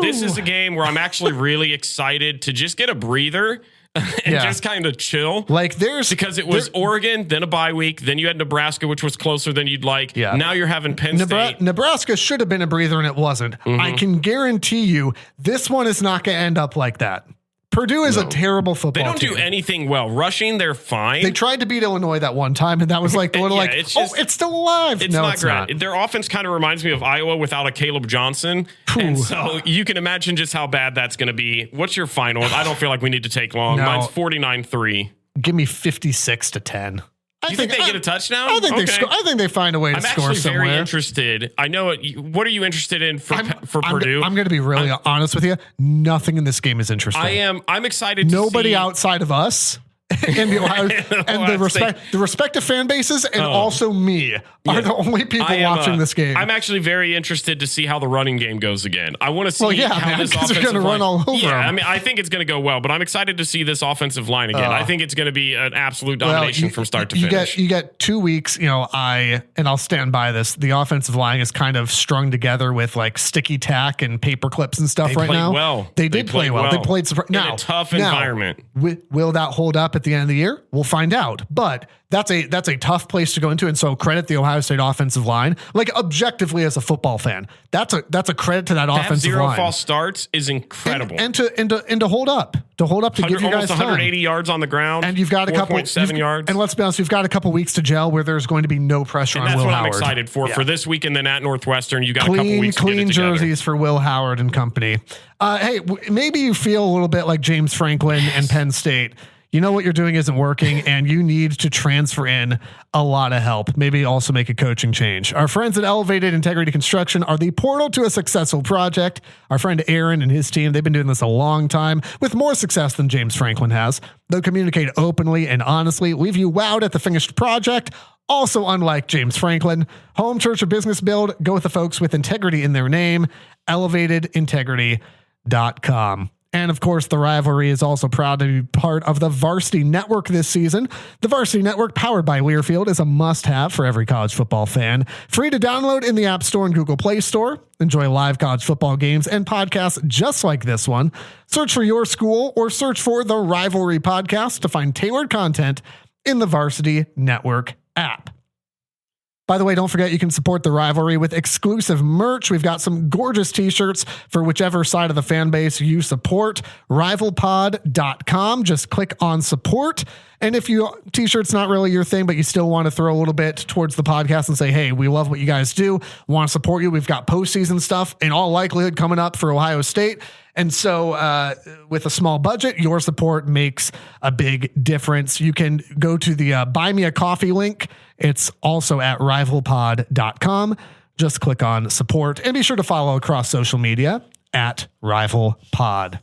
Speaker 1: This is a game where I'm actually really excited to just get a breather and just kind of chill. Because it was Oregon, then a bye week, then you had Nebraska, which was closer than you'd like. Yeah. Now you're having Penn State.
Speaker 7: Nebraska should have been a breather and it wasn't. I can guarantee you this one is not going to end up like that. Purdue is a terrible football team.
Speaker 1: They don't do anything well. Rushing, they're fine.
Speaker 7: They tried to beat Illinois that one time, and that was like the little it's still alive.
Speaker 1: It's not great. Their offense kind of reminds me of Iowa without a Caleb Johnson. And so you can imagine just how bad that's going to be. What's your final? I don't feel like we need to take long. Mine's 49-3.
Speaker 7: Give me 56-10.
Speaker 1: You think they get a touchdown?
Speaker 7: I think they find a way to score somewhere.
Speaker 1: I'm actually very interested. I know what are you interested in for Purdue?
Speaker 7: I'm going to be really honest with you. Nothing in this game is interesting.
Speaker 1: I'm excited.
Speaker 7: Nobody outside of us and the Ohio and the respective fan bases and also me are the only people watching this game.
Speaker 1: I'm actually very interested to see how the running game goes again. I want to see how this offensive
Speaker 7: going to run all over.
Speaker 1: Yeah, I mean, I think it's going to go well, but I'm excited to see this offensive line again. I think it's going to be an absolute domination from start to finish.
Speaker 7: You get 2 weeks. I'll stand by this. The offensive line is kind of strung together with like sticky tack and paper clips and stuff right now.
Speaker 1: They
Speaker 7: did play well. They played
Speaker 1: in a tough environment.
Speaker 7: Will that hold up at the end of the year? We'll find out. But that's a tough place to go into. And so credit the Ohio State offensive line. Like objectively as a football fan, that's a credit to that offensive line.
Speaker 1: 0 false starts is incredible.
Speaker 7: And to hold up. To hold up to give you guys
Speaker 1: almost 180 yards on the ground.
Speaker 7: And you've got a couple
Speaker 1: 7 yards.
Speaker 7: And let's be honest, you've got a couple weeks to gel where there's going to be no pressure on Will Howard.
Speaker 1: That's what I'm excited for. Yeah. For this week and then at Northwestern, you got a couple weeks to get it together.
Speaker 7: Clean jerseys for Will Howard and company. Hey, maybe you feel a little bit like James Franklin and Penn State. You know what you're doing isn't working and you need to transfer in a lot of help. Maybe also make a coaching change. Our friends at Elevated Integrity Construction are the portal to a successful project. Our friend Aaron and his team, they've been doing this a long time with more success than James Franklin has. They'll communicate openly and honestly, leave you wowed at the finished project. Also, unlike James Franklin, home, church, or business build, go with the folks with integrity in their name, elevatedintegrity.com. And of course, the Rivalry is also proud to be part of the Varsity Network this season. The Varsity Network, powered by Learfield, is a must-have for every college football fan. Free to download in the App Store and Google Play Store. Enjoy live college football games and podcasts just like this one. Search for your school or search for the Rivalry Podcast to find tailored content in the Varsity Network app. By the way, don't forget you can support the Rivalry with exclusive merch. We've got some gorgeous t-shirts for whichever side of the fan base you support. Rivalpod.com. Just click on support. And if t-shirt's not really your thing, but you still want to throw a little bit towards the podcast and say, hey, we love what you guys do, want to support you. We've got postseason stuff in all likelihood coming up for Ohio State. And so with a small budget, your support makes a big difference. You can go to the Buy Me a Coffee link. It's also at rivalpod.com. Just click on support and be sure to follow across social media at rivalpod.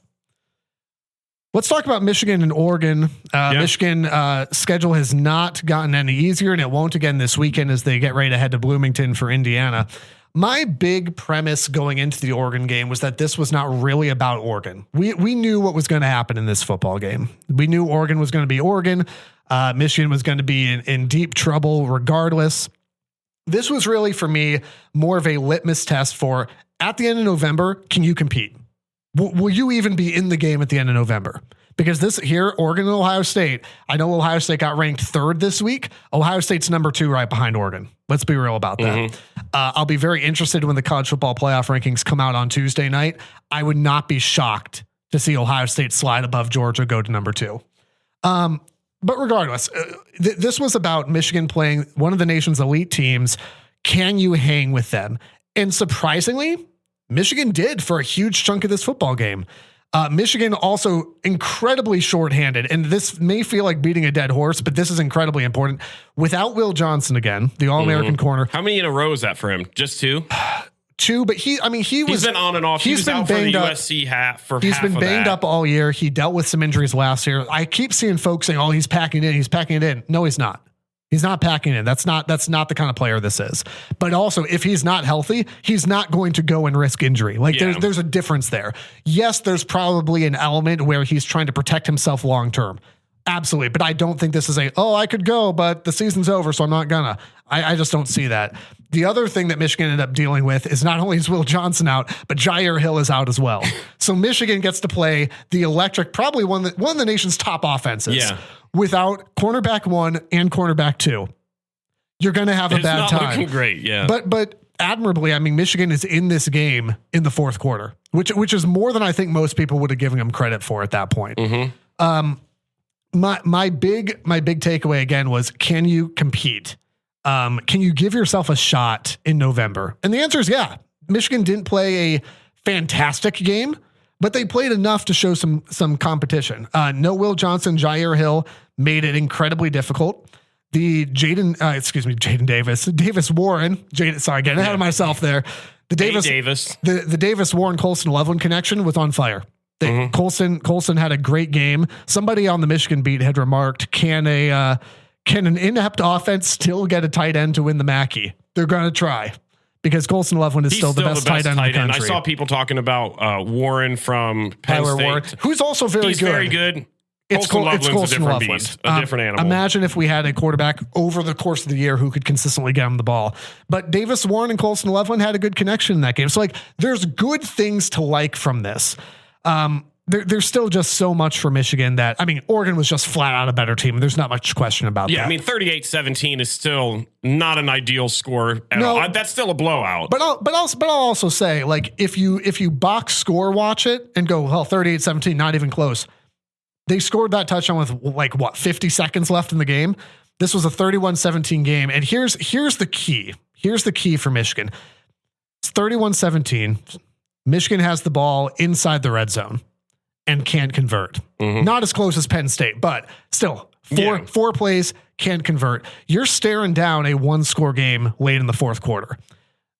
Speaker 7: Let's talk about Michigan and Oregon. Michigan schedule has not gotten any easier, and it won't again this weekend as they get ready to head to Bloomington for Indiana. My big premise going into the Oregon game was that this was not really about Oregon. We knew what was going to happen in this football game. We knew Oregon was going to be Oregon. Michigan was going to be in deep trouble regardless. This was really, for me, more of a litmus test for, at the end of November, can you compete? Will you even be in the game at the end of November? because this here, Oregon and Ohio State, I know Ohio State got ranked 3rd this week. Ohio State's number 2 right behind Oregon. Let's be real about that. I'll be very interested when the college football playoff rankings come out on Tuesday night. I would not be shocked to see Ohio State slide above Georgia, go to number 2. But regardless, this was about Michigan playing one of the nation's elite teams. Can you hang with them? And surprisingly, Michigan did for a huge chunk of this football game. Michigan also incredibly shorthanded, and this may feel like beating a dead horse, but this is incredibly important. Without Will Johnson again, the All-American corner.
Speaker 1: How many in a row is that for him? Just 2?
Speaker 7: 2, but he's been
Speaker 1: on and off. He's been out banged for the USC hat for
Speaker 7: He's
Speaker 1: half
Speaker 7: been
Speaker 1: of
Speaker 7: banged
Speaker 1: that.
Speaker 7: up all year. He dealt with some injuries last year. I keep seeing folks saying, "Oh, he's packing it in. He's packing it in." No, he's not. He's not packing in. That's not the kind of player this is. But also, if he's not healthy, he's not going to go and risk injury. Like there's a difference there. Yes, there's probably an element where he's trying to protect himself long term. Absolutely. But I don't think this is I could go, but the season's over, so I'm not gonna. I just don't see that. The other thing that Michigan ended up dealing with is not only is Will Johnson out, but Jair Hill is out as well. So Michigan gets to play the electric, probably one of the nation's top offenses without cornerback 1 and cornerback 2. You're going to have a bad time.
Speaker 1: Looking great. Yeah.
Speaker 7: But admirably, I mean, Michigan is in this game in the 4th quarter, which is more than I think most people would have given them credit for at that point. My big takeaway again was, can you compete? Can you give yourself a shot in November? And the answer is yeah. Michigan didn't play a fantastic game, but they played enough to show some competition. No Will Johnson, Jair Hill made it incredibly difficult. The Davis Warren, sorry, getting ahead of myself there. The Davis Warren Colston Loveland connection was on fire. Colston had a great game. Somebody on the Michigan beat had remarked, can an inept offense still get a tight end to win the Mackey? They're going to try, because Colston Loveland is still the best tight end in the country.
Speaker 1: I saw people talking about Warren from Penn State,
Speaker 7: Warren, who's also very good. It's Colston Loveland.
Speaker 1: A different animal.
Speaker 7: Imagine if we had a quarterback over the course of the year who could consistently get him the ball. But Davis Warren and Colston Loveland had a good connection in that game. So there's good things to like from this. There's still just so much for Michigan that, I mean, Oregon was just flat out a better team. There's not much question about that.
Speaker 1: Yeah, I mean, 38-17 is still not an ideal score at all. That's still a blowout.
Speaker 7: But I'll also say, like, if you box score watch it and go, well, 38-17, not even close. They scored that touchdown with 50 seconds left in the game. This was a 31-17 game. And here's the key. Here's the key for Michigan. It's 31-17. Michigan has the ball inside the red zone and can't convert. Not as close as Penn State, but still four plays, can't convert. You're staring down a 1-score game late in the 4th quarter.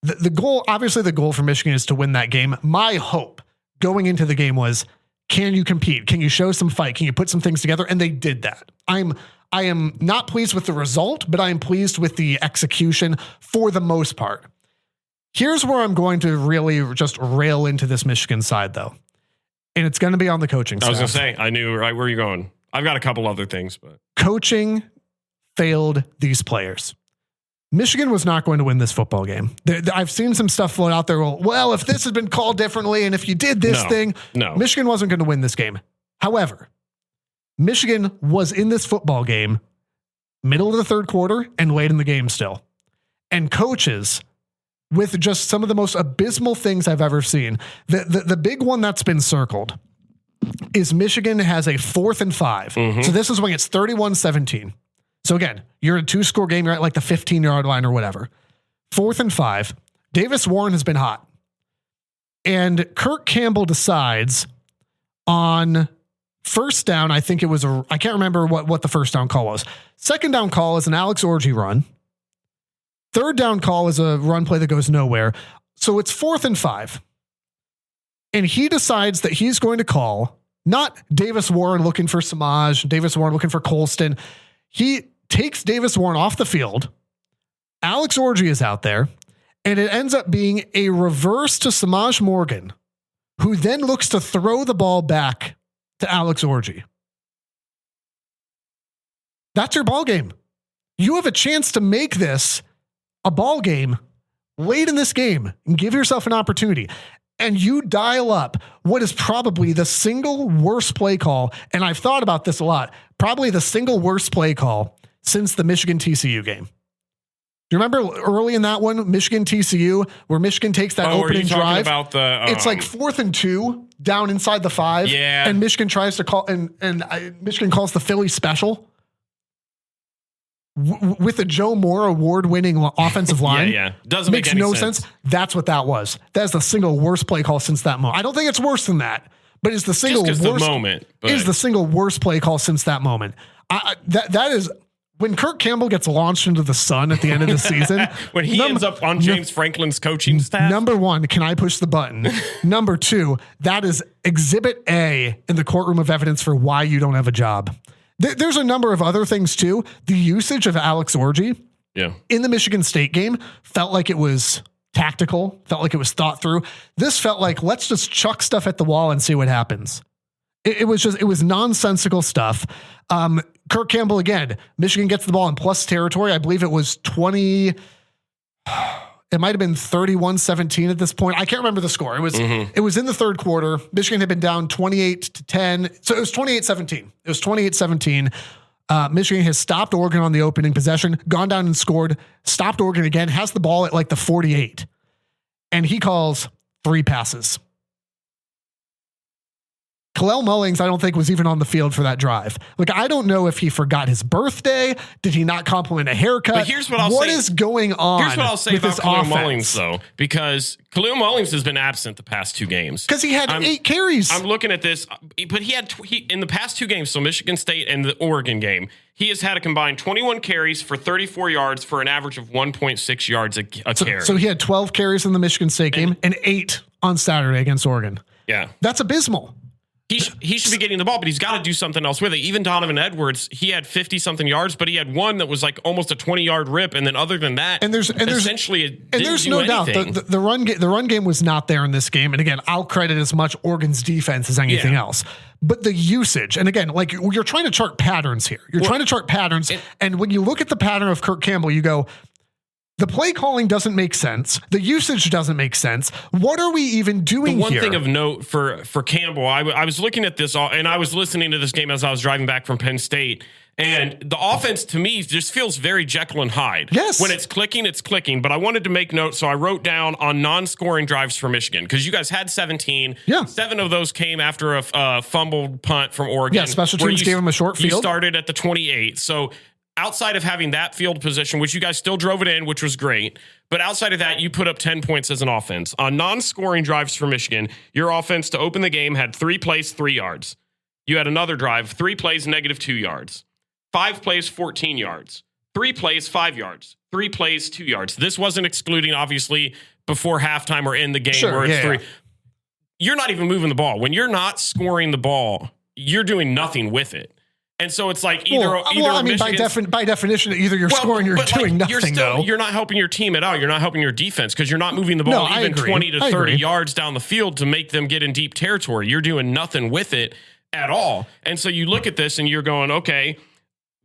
Speaker 7: The goal, obviously the goal for Michigan is to win that game. My hope going into the game was, can you compete? Can you show some fight? Can you put some things together? And they did that. I am not pleased with the result, but I am pleased with the execution for the most part. Here's where I'm going to really just rail into this Michigan side, though. And it's going to be on the coaching side.
Speaker 1: I was going to say, I knew right where you're going. I've got a couple other things, but
Speaker 7: coaching failed these players. Michigan was not going to win this football game. I've seen some stuff float out there. Well, if this had been called differently, and if you did this thing, Michigan wasn't going to win this game. However, Michigan was in this football game middle of the 3rd quarter and late in the game still. And coaches, with just some of the most abysmal things I've ever seen. The big one that's been circled is Michigan has a 4th and 5. So this is when it's 31-17. So again, you're in a 2-score game. You're at like the 15-yard line or whatever. 4th and 5. Davis Warren has been hot. And Kirk Campbell decides on first down. I think it was I can't remember what the first down call was. Second down call is an Alex Orji run. Third down call is a run play that goes nowhere. So it's 4th and 5. And he decides that he's going to call not Davis Warren looking for Samaj, Davis Warren looking for Colston. He takes Davis Warren off the field. Alex Orji is out there. And it ends up being a reverse to Samaj Morgan, who then looks to throw the ball back to Alex Orji. That's your ball game. You have a chance to make this a ball game late in this game and give yourself an opportunity. and you dial up what is probably the single worst play call, and I've thought about this a lot, probably the single worst play call since the Michigan TCU game. Do you remember early in that one, Michigan TCU, where Michigan takes that opening drive?
Speaker 1: About the,
Speaker 7: it's like 4th and 2 down inside the 5.
Speaker 1: Yeah.
Speaker 7: And Michigan tries to call, and Michigan calls the Philly special with a Joe Moore award-winning offensive line.
Speaker 1: Yeah. Doesn't make any sense.
Speaker 7: That's what that was. That's the single worst play call since that moment. I don't think it's worse than that, but it's the single worst
Speaker 1: moment.
Speaker 7: Is the single worst play call since that moment. That is. When Kirk Campbell gets launched into the sun at the end of the season,
Speaker 1: when he ends up on James Franklin's coaching staff.
Speaker 7: Number 1, can I push the button? Number 2, that is exhibit A in the courtroom of evidence for why you don't have a job. There's a number of other things too. The usage of Alex Orji in the Michigan State game felt like it was tactical, felt like it was thought through. This felt like, let's just chuck stuff at the wall and see what happens. It was nonsensical stuff. Kirk Campbell, again, Michigan gets the ball in plus territory. I believe it was 20. It might have been 31-17 at this point. I can't remember the score. It was in the third quarter. Michigan had been down 28-10. So it was 28-17. It was 28-17. Michigan has stopped Oregon on the opening possession, gone down and scored, stopped Oregon again, has the ball at like the 48. And he calls 3 passes. Kalel Mullings, I don't think, was even on the field for that drive. Like, I don't know if he forgot his birthday. Did he not compliment a haircut?
Speaker 1: But here's what I'll say.
Speaker 7: What is going on?
Speaker 1: Here's what I'll say about Kalel Mullings, though, because Kalel Mullings has been absent the past 2 games.
Speaker 7: Because he had 8 carries.
Speaker 1: I'm looking at this, but he had in the past 2 games, so Michigan State and the Oregon game, he has had a combined 21 carries for 34 yards for an average of 1.6 yards a carry.
Speaker 7: So he had 12 carries in the Michigan State game and 8 on Saturday against Oregon.
Speaker 1: Yeah.
Speaker 7: That's abysmal.
Speaker 1: He should be getting the ball, but he's got to do something else with it. Even Donovan Edwards, he had 50-something yards, but he had one that was like almost a 20-yard rip, and then other than that, there's
Speaker 7: no doubt the run game was not there in this game. And again, I'll credit as much Oregon's defense as anything else. But the usage, and again, like you're trying to chart patterns here. Trying to chart patterns, and when you look at the pattern of Kirk Campbell, you go, the play calling doesn't make sense. The usage doesn't make sense. What are we even doing here?
Speaker 1: One thing of note for Campbell, I was looking at this and I was listening to this game as I was driving back from Penn State. And the offense to me just feels very Jekyll and Hyde.
Speaker 7: Yes.
Speaker 1: When it's clicking. But I wanted to make note, so I wrote down on non-scoring drives for Michigan, because you guys had 17.
Speaker 7: Yeah.
Speaker 1: 7 of those came after a fumbled punt from Oregon.
Speaker 7: Yeah, special teams gave him a short field.
Speaker 1: You started at the 28. So outside of having that field position, which you guys still drove it in, which was great, but outside of that, you put up 10 points as an offense. On non-scoring drives for Michigan, your offense to open the game had 3 plays, 3 yards. You had another drive, 3 plays, -2 yards. 5 plays, 14 yards. 3 plays, 5 yards. 3 plays, 2 yards. This wasn't excluding, obviously, before halftime or in the game where it's 3. You're not even moving the ball. When you're not scoring the ball, you're doing nothing with it. And so it's like
Speaker 7: by definition, either you're scoring or you're doing nothing.
Speaker 1: You're not helping your team at all. You're not helping your defense because you're not moving the ball 20 to 30 yards down the field to make them get in deep territory. You're doing nothing with it at all. And so you look at this and you're going, okay,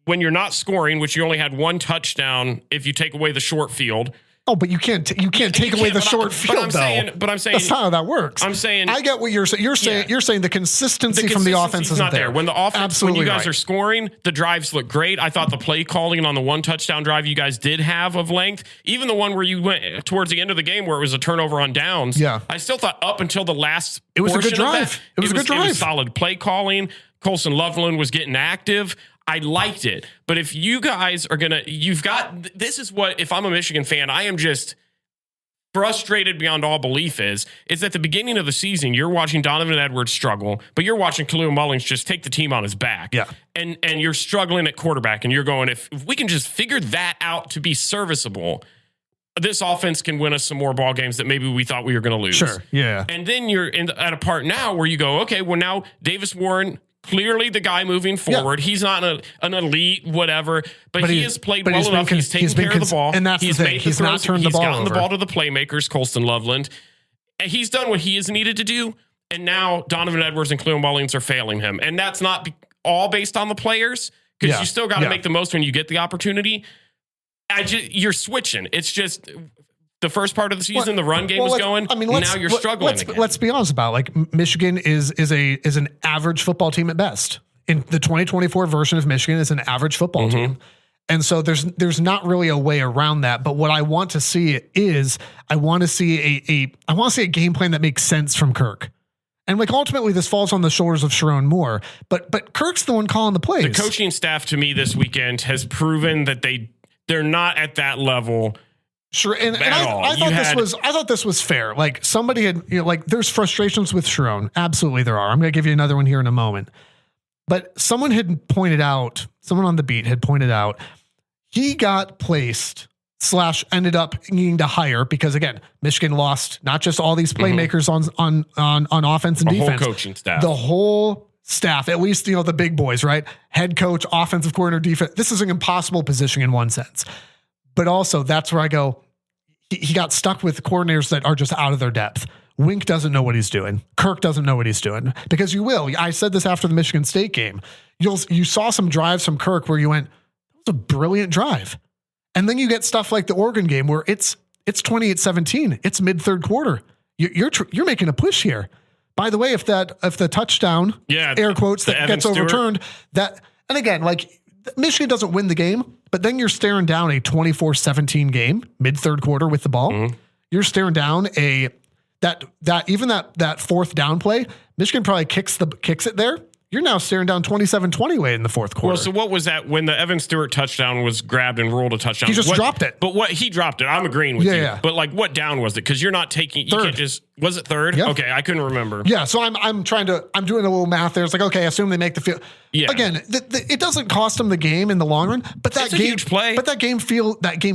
Speaker 1: when you're not scoring, which you only had 1 touchdown if you take away the short field.
Speaker 7: Oh, but you can't take away the short field, though.
Speaker 1: But I'm saying
Speaker 7: that's not how that works.
Speaker 1: I'm saying
Speaker 7: I get what you're saying. You're saying the consistency from the offense is
Speaker 1: not there. When the offense,
Speaker 7: absolutely
Speaker 1: when you guys are scoring, the drives look great. I thought the play calling on the 1 touchdown drive you guys did have of length, even the one where you went towards the end of the game where it was a turnover on downs.
Speaker 7: Yeah,
Speaker 1: I still thought up until the last,
Speaker 7: it was a good drive. It was a good drive.
Speaker 1: It was solid play calling. Colson Loveland was getting active. I liked it. But if you guys are this is what, if I'm a Michigan fan, I am just frustrated beyond all belief is at the beginning of the season, you're watching Donovan Edwards struggle, but you're watching Kalel Mullings just take the team on his back.
Speaker 7: Yeah.
Speaker 1: And you're struggling at quarterback, and you're going, if we can just figure that out to be serviceable, this offense can win us some more ball games that maybe we thought we were going to lose.
Speaker 7: Sure. Yeah.
Speaker 1: And then you're at a part now where you go, okay, well now Davis Warren, clearly the guy moving forward. Yeah. He's not an elite, whatever, but he has played well enough. He's taken care of the ball.
Speaker 7: And that's the thing. He's not turned the ball over. He's gotten
Speaker 1: the ball to the playmakers, Colston Loveland. And he's done what he has needed to do. And now Donovan Edwards and Kalel Mullings are failing him. And that's not all based on the players, because you still got to make the most when you get the opportunity. You're switching. It's just the first part of the season, the run game was going. I mean, now you're struggling again.
Speaker 7: Let's be honest about it. Like Michigan is an average football team at best. In the 2024 version of Michigan is an average football team. And so there's not really a way around that. But what I want to see is I want to see a game plan that makes sense from Kirk. And like ultimately this falls on the shoulders of Sharon Moore, but Kirk's the one calling the plays.
Speaker 1: The coaching staff to me this weekend has proven that they're not at that level.
Speaker 7: Sure. And I thought this was fair. Like somebody had, like there's frustrations with Sharon. Absolutely there are. I'm going to give you another one here in a moment. But someone on the beat had pointed out he got placed / ended up needing to hire because again, Michigan lost not just all these playmakers on offense and defense,
Speaker 1: whole coaching staff,
Speaker 7: the whole staff, at least, the big boys, right? Head coach, offensive coordinator, defense. This is an impossible position in one sense, but also that's where I go. He got stuck with coordinators that are just out of their depth. Wink doesn't know what he's doing. Kirk doesn't know what he's doing because I said this after the Michigan State game. You saw some drives from Kirk where you went, that was a brilliant drive. And then you get stuff like the Oregon game where it's 28-17. It's mid third quarter. You're making a push here. By the way, if the touchdown, air quotes, that gets overturned, and again, like Michigan doesn't win the game, but then you're staring down a 24-17 game mid third quarter with the ball. You're staring down that fourth down play. Michigan probably kicks it there. You're now staring down 27-20 way in the fourth quarter.
Speaker 1: Well, so what was that when the Evan Stewart touchdown was grabbed and ruled a touchdown?
Speaker 7: He just dropped it.
Speaker 1: But he dropped it. I'm agreeing with you. Yeah. But like what down was it? Because you're not taking, you can't just, was it third? Yeah. Okay. I couldn't remember.
Speaker 7: Yeah. So I'm doing a little math there. It's like, okay, assume they make the field. Yeah. Again, it doesn't cost them the game in the long run, but that game,
Speaker 1: huge play.
Speaker 7: But that game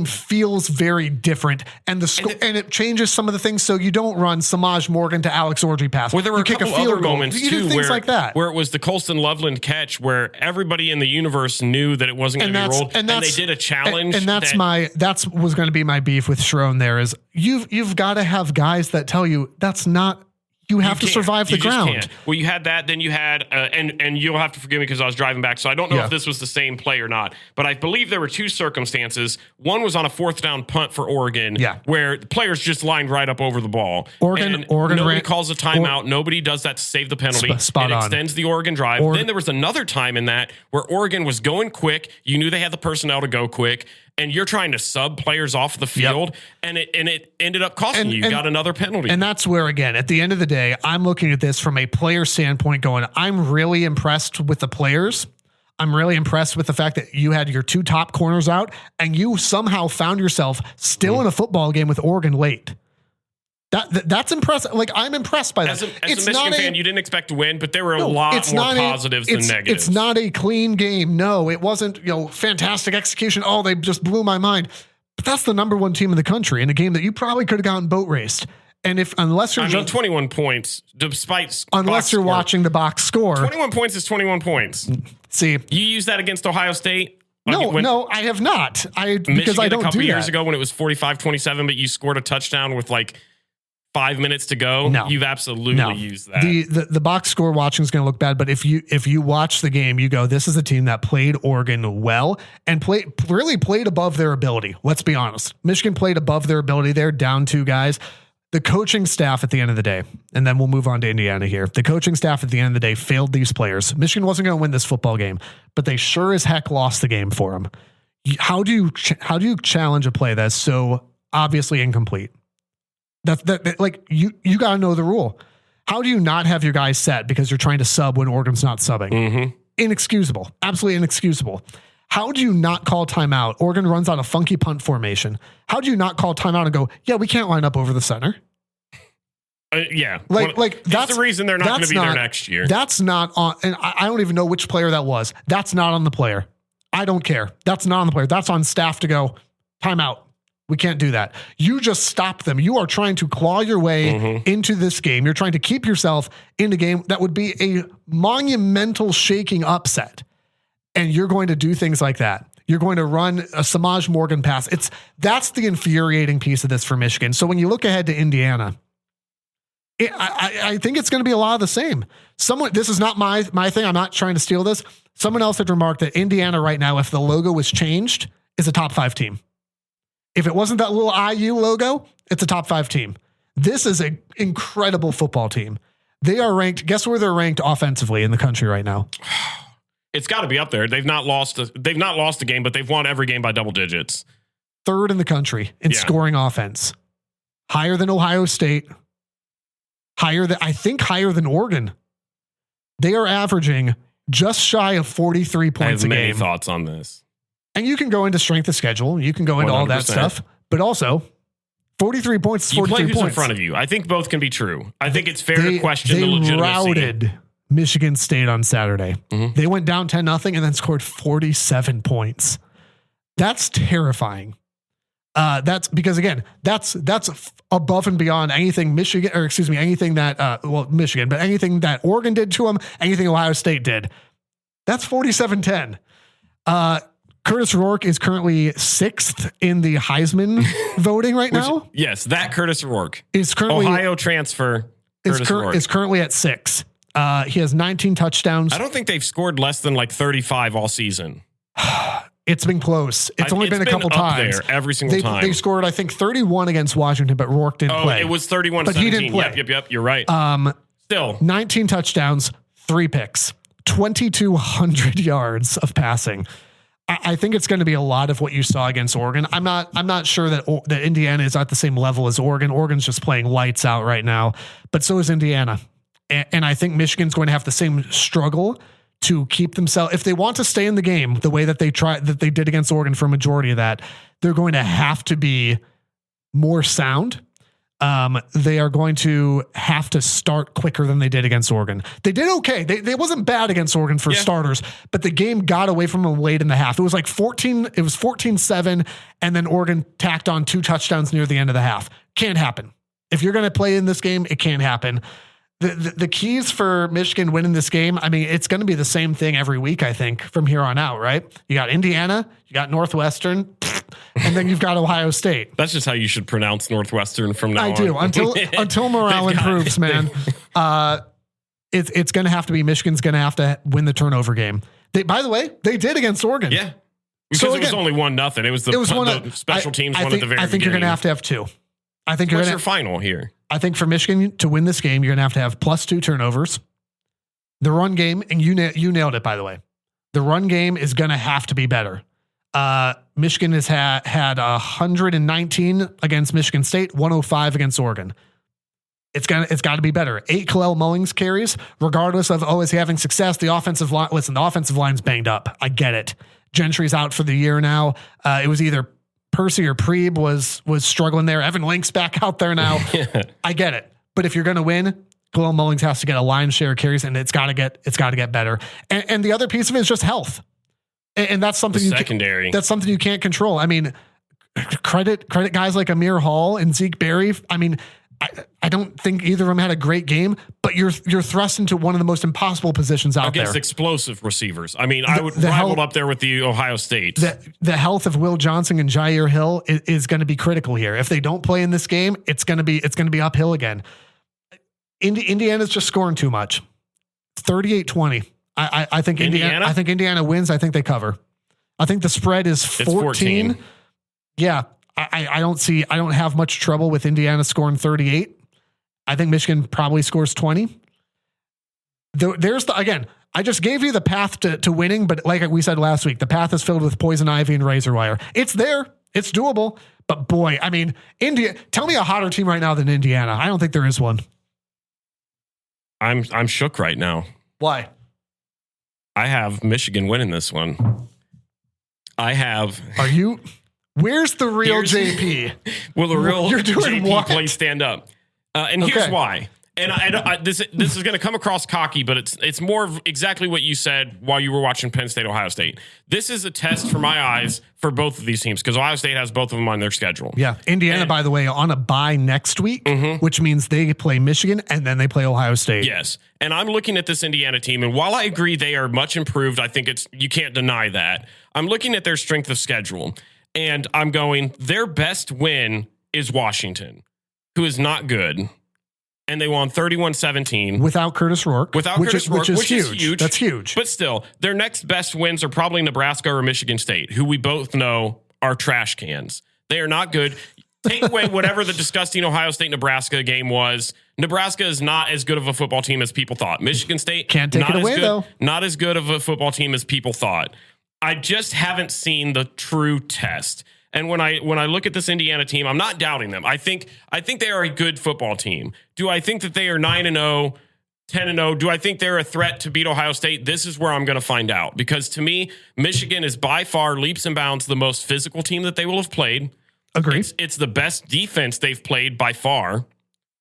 Speaker 7: feels very different, and and it changes some of the things. So you don't run Samaj Morgan to Alex Orji pass.
Speaker 1: Well, there were a couple other moments too,
Speaker 7: things like that,
Speaker 1: where it was the Colston Loveland catch, where everybody in the universe knew that it wasn't going to be rolled, and they did a challenge.
Speaker 7: And that's was going to be my beef with Sharon. There is you've got to have guys that tell you that's not. You have to survive the ground.
Speaker 1: Well, you had that. Then you had, and you'll have to forgive me because I was driving back, so I don't know if this was the same play or not. But I believe there were two circumstances. One was on a fourth down punt for Oregon, where the players just lined right up over the ball.
Speaker 7: Oregon
Speaker 1: nobody calls a timeout. Nobody does that to save the penalty.
Speaker 7: Spot
Speaker 1: on.
Speaker 7: It
Speaker 1: extends the Oregon drive. Then there was another time in that where Oregon was going quick. You knew they had the personnel to go quick. And you're trying to sub players off the field, and it ended up costing you. You got another penalty.
Speaker 7: And that's where, again, at the end of the day, I'm looking at this from a player standpoint going, I'm really impressed with the players. I'm really impressed with the fact that you had your two top corners out, and you somehow found yourself still in a football game with Oregon late. That's impressive. Like, I'm impressed by that.
Speaker 1: As a Michigan fan, you didn't expect to win, but there were a lot more positives than negatives.
Speaker 7: It's not a clean game. No, it wasn't, fantastic execution. Oh, they just blew my mind. But that's the number one team in the country in a game that you probably could have gotten boat raced. And unless you're
Speaker 1: 21 points, despite
Speaker 7: unless you're watching the box score,
Speaker 1: 21 points is 21 points.
Speaker 7: See,
Speaker 1: you use that against Ohio State.
Speaker 7: No, I have not. Because I don't do that.
Speaker 1: A couple years ago when it was 45-27, but you scored a touchdown with like 5 minutes to go. No, you've absolutely used that.
Speaker 7: The box score watching is going to look bad, but if you watch the game, you go, this is a team that played Oregon well and really played above their ability. Let's be honest. Michigan played above their ability there, down two guys. The coaching staff at the end of the day, and then we'll move on to Indiana here. The coaching staff at the end of the day failed these players. Michigan wasn't going to win this football game, but they sure as heck lost the game for them. How do you challenge a play that's so obviously incomplete? That like you got to know the rule. How do you not have your guys set because you're trying to sub when Oregon's not subbing? Inexcusable. Absolutely inexcusable. How do you not call timeout? Oregon runs out a funky punt formation. How do you not call timeout and go, yeah, we can't line up over the center?
Speaker 1: That's the reason they're not going to be there next year.
Speaker 7: That's not on, and I don't even know which player that was. That's not on the player. I don't care. That's not on the player. That's on staff to go, timeout. We can't do that. You just stop them. You are trying to claw your way into this game. You're trying to keep yourself in the game. That would be a monumental shaking upset. And you're going to do things like that. You're going to run a Samaj Morgan pass. That's the infuriating piece of this for Michigan. So when you look ahead to Indiana, I think it's going to be a lot of the same. This is not my thing. I'm not trying to steal this. Someone else had remarked that Indiana right now, if the logo was changed, is a top 5 team. If it wasn't that little IU logo, it's a top 5 team. This is an incredible football team. They are ranked. Guess where they're ranked offensively in the country right now?
Speaker 1: It's got to be up there. They've not lost a game, but they've won every game by double digits.
Speaker 7: 3rd in the country in scoring offense. Higher than Ohio State. Higher than Oregon. They are averaging just shy of 43 points a game.
Speaker 1: I have many thoughts on this.
Speaker 7: And you can go into strength of schedule. You can go into 100%. All that stuff. But also, 43 points is 43 points.
Speaker 1: In front of you. I think both can be true. I think it's fair to question the legitimacy.
Speaker 7: They routed Michigan State on Saturday. Mm-hmm. They went down 10-0 and then scored 47 points. That's terrifying. That's because, again, that's above and beyond anything anything that Michigan, but anything that Oregon did to them, anything Ohio State did. That's 47-10. Curtis Rourke is currently 6th in the Heisman voting right now.
Speaker 1: Yes, that Curtis Rourke
Speaker 7: is currently
Speaker 1: Ohio transfer.
Speaker 7: Is currently at 6. He has 19 touchdowns.
Speaker 1: I don't think they've scored less than like 35 all season.
Speaker 7: It's been close. It's only been a couple times.
Speaker 1: There every single time.
Speaker 7: They scored, I think, 31 against Washington, but Rourke didn't play.
Speaker 1: It was 31-17.
Speaker 7: But he didn't play.
Speaker 1: Yep. You're right. Still
Speaker 7: 19 touchdowns, 3 picks, 2,200 yards of passing. I think it's going to be a lot of what you saw against Oregon. I'm not sure that Indiana is at the same level as Oregon. Oregon's just playing lights out right now, but so is Indiana. And I think Michigan's going to have the same struggle to keep themselves, if they want to stay in the game the way that they did against Oregon for a majority of that, they're going to have to be more sound. They are going to have to start quicker than they did against Oregon. They did okay. They wasn't bad against Oregon for starters, but the game got away from them late in the half. It was like 14-7, and then Oregon tacked on 2 touchdowns near the end of the half. Can't happen. If you're going to play in this game, it can't happen. The keys for Michigan winning this game, I mean, it's going to be the same thing every week, I think, from here on out, right? You got Indiana, you got Northwestern, and then you've got Ohio State.
Speaker 1: That's just how you should pronounce Northwestern from now on.
Speaker 7: I do. Until morale improves, man. It's going to have to be Michigan's going to have to win the turnover game. By the way, they did against Oregon.
Speaker 1: Yeah. Because it was only 1-0. It was the special teams one at the very beginning.
Speaker 7: I think you're going to have 2. I think
Speaker 1: what's your final here?
Speaker 7: I think for Michigan to win this game, you're going to have +2 turnovers. The run game, and you nailed it, by the way. The run game is going to have to be better. Michigan has had 119 against Michigan State, 105 against Oregon. It's got to be better. 8 Kalel Mullings carries, regardless of, is he having success? The offensive line, listen, the offensive line's banged up. I get it. Gentry's out for the year now. It was either Percy or Preeb was struggling there. Evan Link's back out there now. I get it. But if you're going to win, Kalel Mullings has to get a lion's share of carries, and it's got to get better. And the other piece of it is just health. And that's something that's something you can't control. I mean, credit guys like Amir Hall and Zeke Berry. I mean, I don't think either of them had a great game, but you're thrust into one of the most impossible positions out there.
Speaker 1: Against explosive receivers. I mean, I would rival up there with the Ohio State.
Speaker 7: The health of Will Johnson and Jair Hill is going to be critical here. If they don't play in this game, it's going to be uphill again. Indiana's just scoring too much. 38-20. I think Indiana. I think Indiana wins. I think they cover. I think the spread is 14. Yeah. I don't have much trouble with Indiana scoring 38. I think Michigan probably scores 20. Again, I just gave you the path to winning, but like we said last week, the path is filled with poison ivy and razor wire. It's there. It's doable. But boy, I mean, tell me a hotter team right now than Indiana. I don't think there is one.
Speaker 1: I'm shook right now.
Speaker 7: Why?
Speaker 1: I have Michigan winning this one.
Speaker 7: Are you? Where's the real JP?
Speaker 1: Will the real JP
Speaker 7: what?
Speaker 1: play stand up? And here's why. And this is going to come across cocky, but it's more of exactly what you said while you were watching Penn State, Ohio State. This is a test for my eyes for both of these teams because Ohio State has both of them on their schedule.
Speaker 7: Yeah. Indiana, by the way, on a bye next week, which means they play Michigan and then they play Ohio State.
Speaker 1: Yes. And I'm looking at this Indiana team, and while I agree they are much improved, I think you can't deny that. I'm looking at their strength of schedule, and I'm going, their best win is Washington, who is not good. And they won 31-17.
Speaker 7: Without Curtis Rourke.
Speaker 1: Which is huge.
Speaker 7: That's huge.
Speaker 1: But still, their next best wins are probably Nebraska or Michigan State, who we both know are trash cans. They are not good. Take away whatever the disgusting Ohio State-Nebraska game was. Nebraska is not as good of a football team as people thought. Michigan State,
Speaker 7: can't take it away, though.
Speaker 1: Not as good of a football team as people thought. I just haven't seen the true test. And when I look at this Indiana team, I'm not doubting them. I think they are a good football team. Do I think that they are 9-0, 10-0? Do I think they're a threat to beat Ohio State? This is where I'm going to find out. Because to me, Michigan is by far leaps and bounds the most physical team that they will have played.
Speaker 7: Agree.
Speaker 1: It's the best defense they've played by far.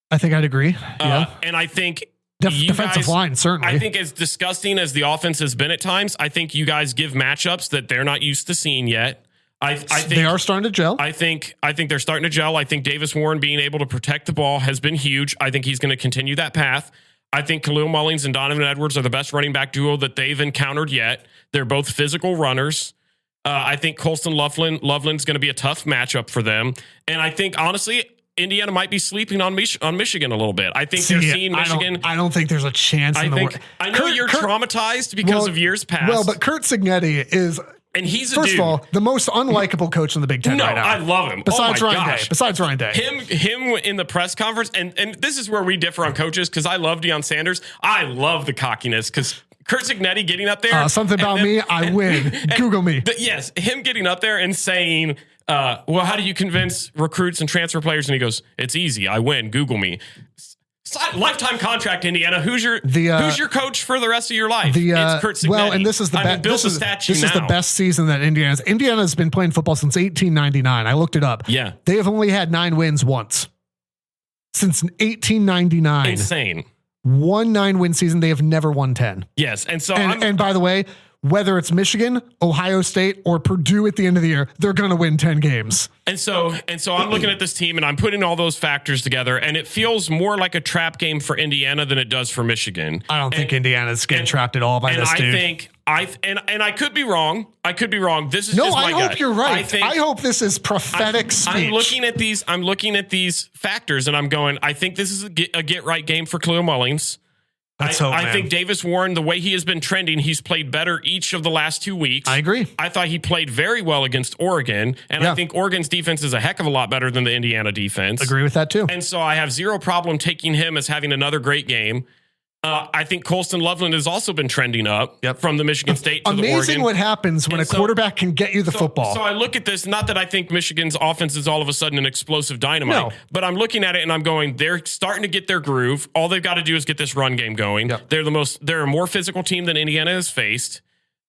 Speaker 7: I think I'd agree. Yeah.
Speaker 1: And I think
Speaker 7: defensive line, certainly.
Speaker 1: I think as disgusting as the offense has been at times, I think you guys give matchups that they're not used to seeing yet. I think
Speaker 7: they are starting to gel.
Speaker 1: I think they're starting to gel. I think Davis Warren being able to protect the ball has been huge. I think he's going to continue that path. I think Khalil Mullings and Donovan Edwards are the best running back duo that they've encountered yet. They're both physical runners. I think Colston Loveland's going to be a tough matchup for them. And I think, honestly, Indiana might be sleeping on Michigan a little bit. I think they're seeing Michigan.
Speaker 7: I don't think there's a chance in the world.
Speaker 1: I know you're traumatized because of years past.
Speaker 7: Well, but Kurt Signetti is...
Speaker 1: And he's
Speaker 7: first of all, the most unlikable coach in the Big Ten right now.
Speaker 1: I love him.
Speaker 7: Besides Ryan Day.
Speaker 1: Him in the press conference, and this is where we differ on coaches, because I love Deion Sanders. I love the cockiness, because Kurt Signetti getting up there.
Speaker 7: Something about me, I win. Google me.
Speaker 1: Yes, him getting up there and saying, well, how do you convince recruits and transfer players? And he goes, it's easy. I win. Google me. Lifetime contract, Indiana. Who's your coach for the rest of your life? It's Kurt Signetti.
Speaker 7: Well, and this is the best. This is the best season that Indiana's been playing football since 1899. I looked it up.
Speaker 1: Yeah,
Speaker 7: they have only had 9 wins once since 1899.
Speaker 1: Insane.
Speaker 7: 1 9-win season. They have never won 10.
Speaker 1: Yes, and so
Speaker 7: and by the way, whether it's Michigan, Ohio State, or Purdue at the end of the year, they're going to win 10 games.
Speaker 1: And so I'm looking at this team and I'm putting all those factors together, and it feels more like a trap game for Indiana than it does for Michigan.
Speaker 7: I don't think Indiana's getting trapped at all by this dude.
Speaker 1: I could be wrong. This is just my
Speaker 7: I
Speaker 1: gut.
Speaker 7: hope you're right. I hope this is prophetic speech.
Speaker 1: I'm looking at these factors and I'm going, I think this is a get right game for Khalil Mullings. I think Davis Warren, the way he has been trending, he's played better each of the last 2 weeks.
Speaker 7: I agree.
Speaker 1: I thought he played very well against Oregon, and I think Oregon's defense is a heck of a lot better than the Indiana defense.
Speaker 7: Agree with that too.
Speaker 1: And so I have zero problem taking him as having another great game. I think Colston Loveland has also been trending up from the Michigan State to the Oregon.
Speaker 7: Amazing what happens when a quarterback can get you the football.
Speaker 1: So I look at this, not that I think Michigan's offense is all of a sudden an explosive dynamite, but I'm looking at it and I'm going, they're starting to get their groove. All they've got to do is get this run game going. Yep. They're a more physical team than Indiana has faced.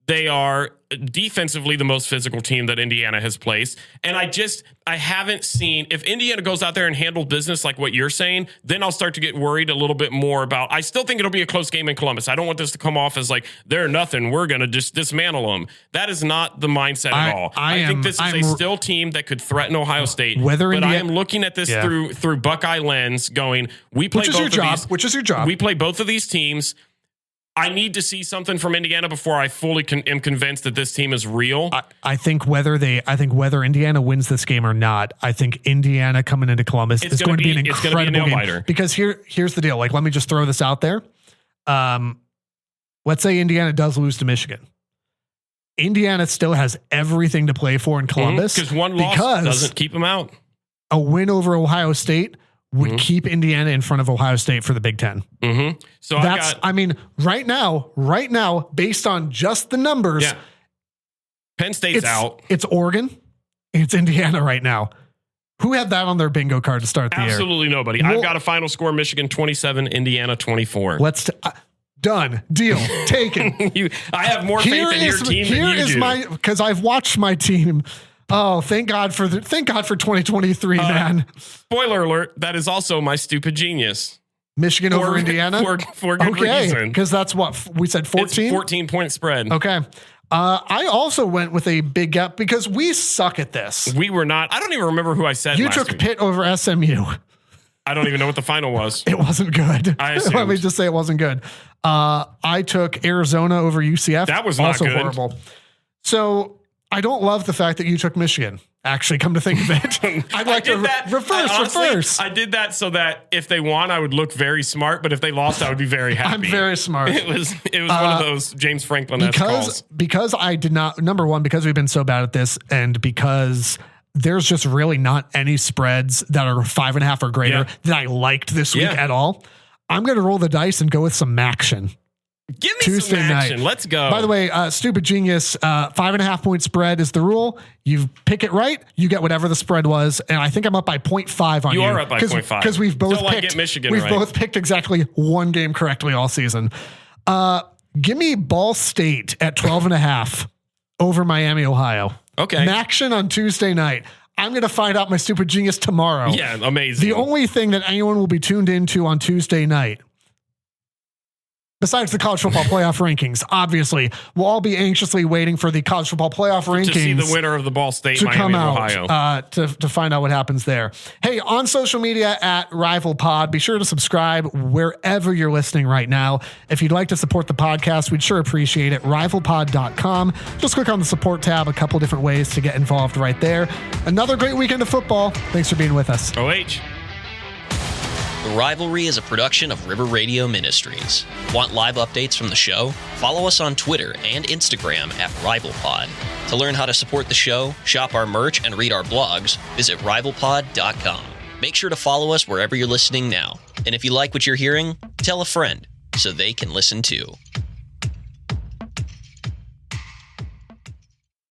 Speaker 1: They are defensively the most physical team that Indiana has placed. And I haven't seen, if Indiana goes out there and handles business like what you're saying, then I'll start to get worried a little bit more about, I still think it'll be a close game in Columbus. I don't want this to come off as like, they're nothing, we're going to just dismantle them. That is not the mindset at all. I think this is a still team that could threaten Ohio State. I am looking at this through Buckeye lens going, which is your job. We play both of these teams. I need to see something from Indiana before I fully am convinced that this team is real.
Speaker 7: I think whether Indiana wins this game or not, I think Indiana coming into Columbus is going to be an incredible game. Because here's the deal. Like, let me just throw this out there. Let's say Indiana does lose to Michigan. Indiana still has everything to play for in Columbus.
Speaker 1: Because one loss doesn't keep them out.
Speaker 7: A win over Ohio State would keep Indiana in front of Ohio State for the Big Ten.
Speaker 1: Mm-hmm. So
Speaker 7: right now, based on just the numbers,
Speaker 1: Penn State's out.
Speaker 7: It's Oregon. It's Indiana right now. Who had that on their bingo card to start the year?
Speaker 1: Absolutely nobody. I've got a final score: Michigan 27, Indiana 24.
Speaker 7: Done. Deal. Taken.
Speaker 1: I have more faith in your team than you do.
Speaker 7: Because I've watched my team. Oh, thank God for 2023, man.
Speaker 1: Spoiler alert, that is also my stupid genius.
Speaker 7: Michigan over Indiana?
Speaker 1: For good reason.
Speaker 7: Because that's what we said, 14?
Speaker 1: 14-point spread.
Speaker 7: Okay. I also went with a big gap because we suck at this.
Speaker 1: We were not. I don't even remember who I said
Speaker 7: You took Pitt over SMU.
Speaker 1: I don't even know what the final was.
Speaker 7: It wasn't good.
Speaker 1: Let
Speaker 7: me just say it wasn't good. I took Arizona over UCF.
Speaker 1: That was not
Speaker 7: also
Speaker 1: good.
Speaker 7: Horrible. So I don't love the fact that you took Michigan. Actually, come to think of it, I'd like to reverse.
Speaker 1: I did that so that if they won, I would look very smart, but if they lost, I would be very happy.
Speaker 7: I'm very smart.
Speaker 1: It was one of those James Franklin calls.
Speaker 7: Because I did not, number one, because we've been so bad at this, and because there's just really not any spreads that are 5.5 or greater that I liked this week at all. I'm going to roll the dice and go with some action.
Speaker 1: Give me Tuesday some action. Night. Let's go.
Speaker 7: By the way, Stupid Genius, 5.5 point spread is the rule. You pick it right, you get whatever the spread was. And I think I'm up by 0.5 on you.
Speaker 1: You are up by 0.5.
Speaker 7: Because we've both picked
Speaker 1: get Michigan
Speaker 7: We've both picked exactly one game correctly all season. Give me Ball State at 12.5 over Miami, Ohio.
Speaker 1: Okay.
Speaker 7: Action on Tuesday night. I'm going to find out my Stupid Genius tomorrow.
Speaker 1: Yeah, amazing.
Speaker 7: The only thing that anyone will be tuned into on Tuesday night, besides the college football playoff rankings, obviously, we'll all be anxiously waiting for the college football playoff rankings
Speaker 1: to see the winner of the Ball State, Miami,
Speaker 7: come out,
Speaker 1: Ohio,
Speaker 7: to find out what happens there. Hey, on social media at Rival Pod, be sure to subscribe wherever you're listening right now. If you'd like to support the podcast, we'd sure appreciate it. Rivalpod.com. Just click on the support tab. A couple different ways to get involved right there. Another great weekend of football. Thanks for being with us.
Speaker 1: OH.
Speaker 8: The Rivalry is a production of River Radio Ministries. Want live updates from the show? Follow us on Twitter and Instagram at RivalPod. To learn how to support the show, shop our merch, and read our blogs, visit rivalpod.com. Make sure to follow us wherever you're listening now. And if you like what you're hearing, tell a friend so they can listen too.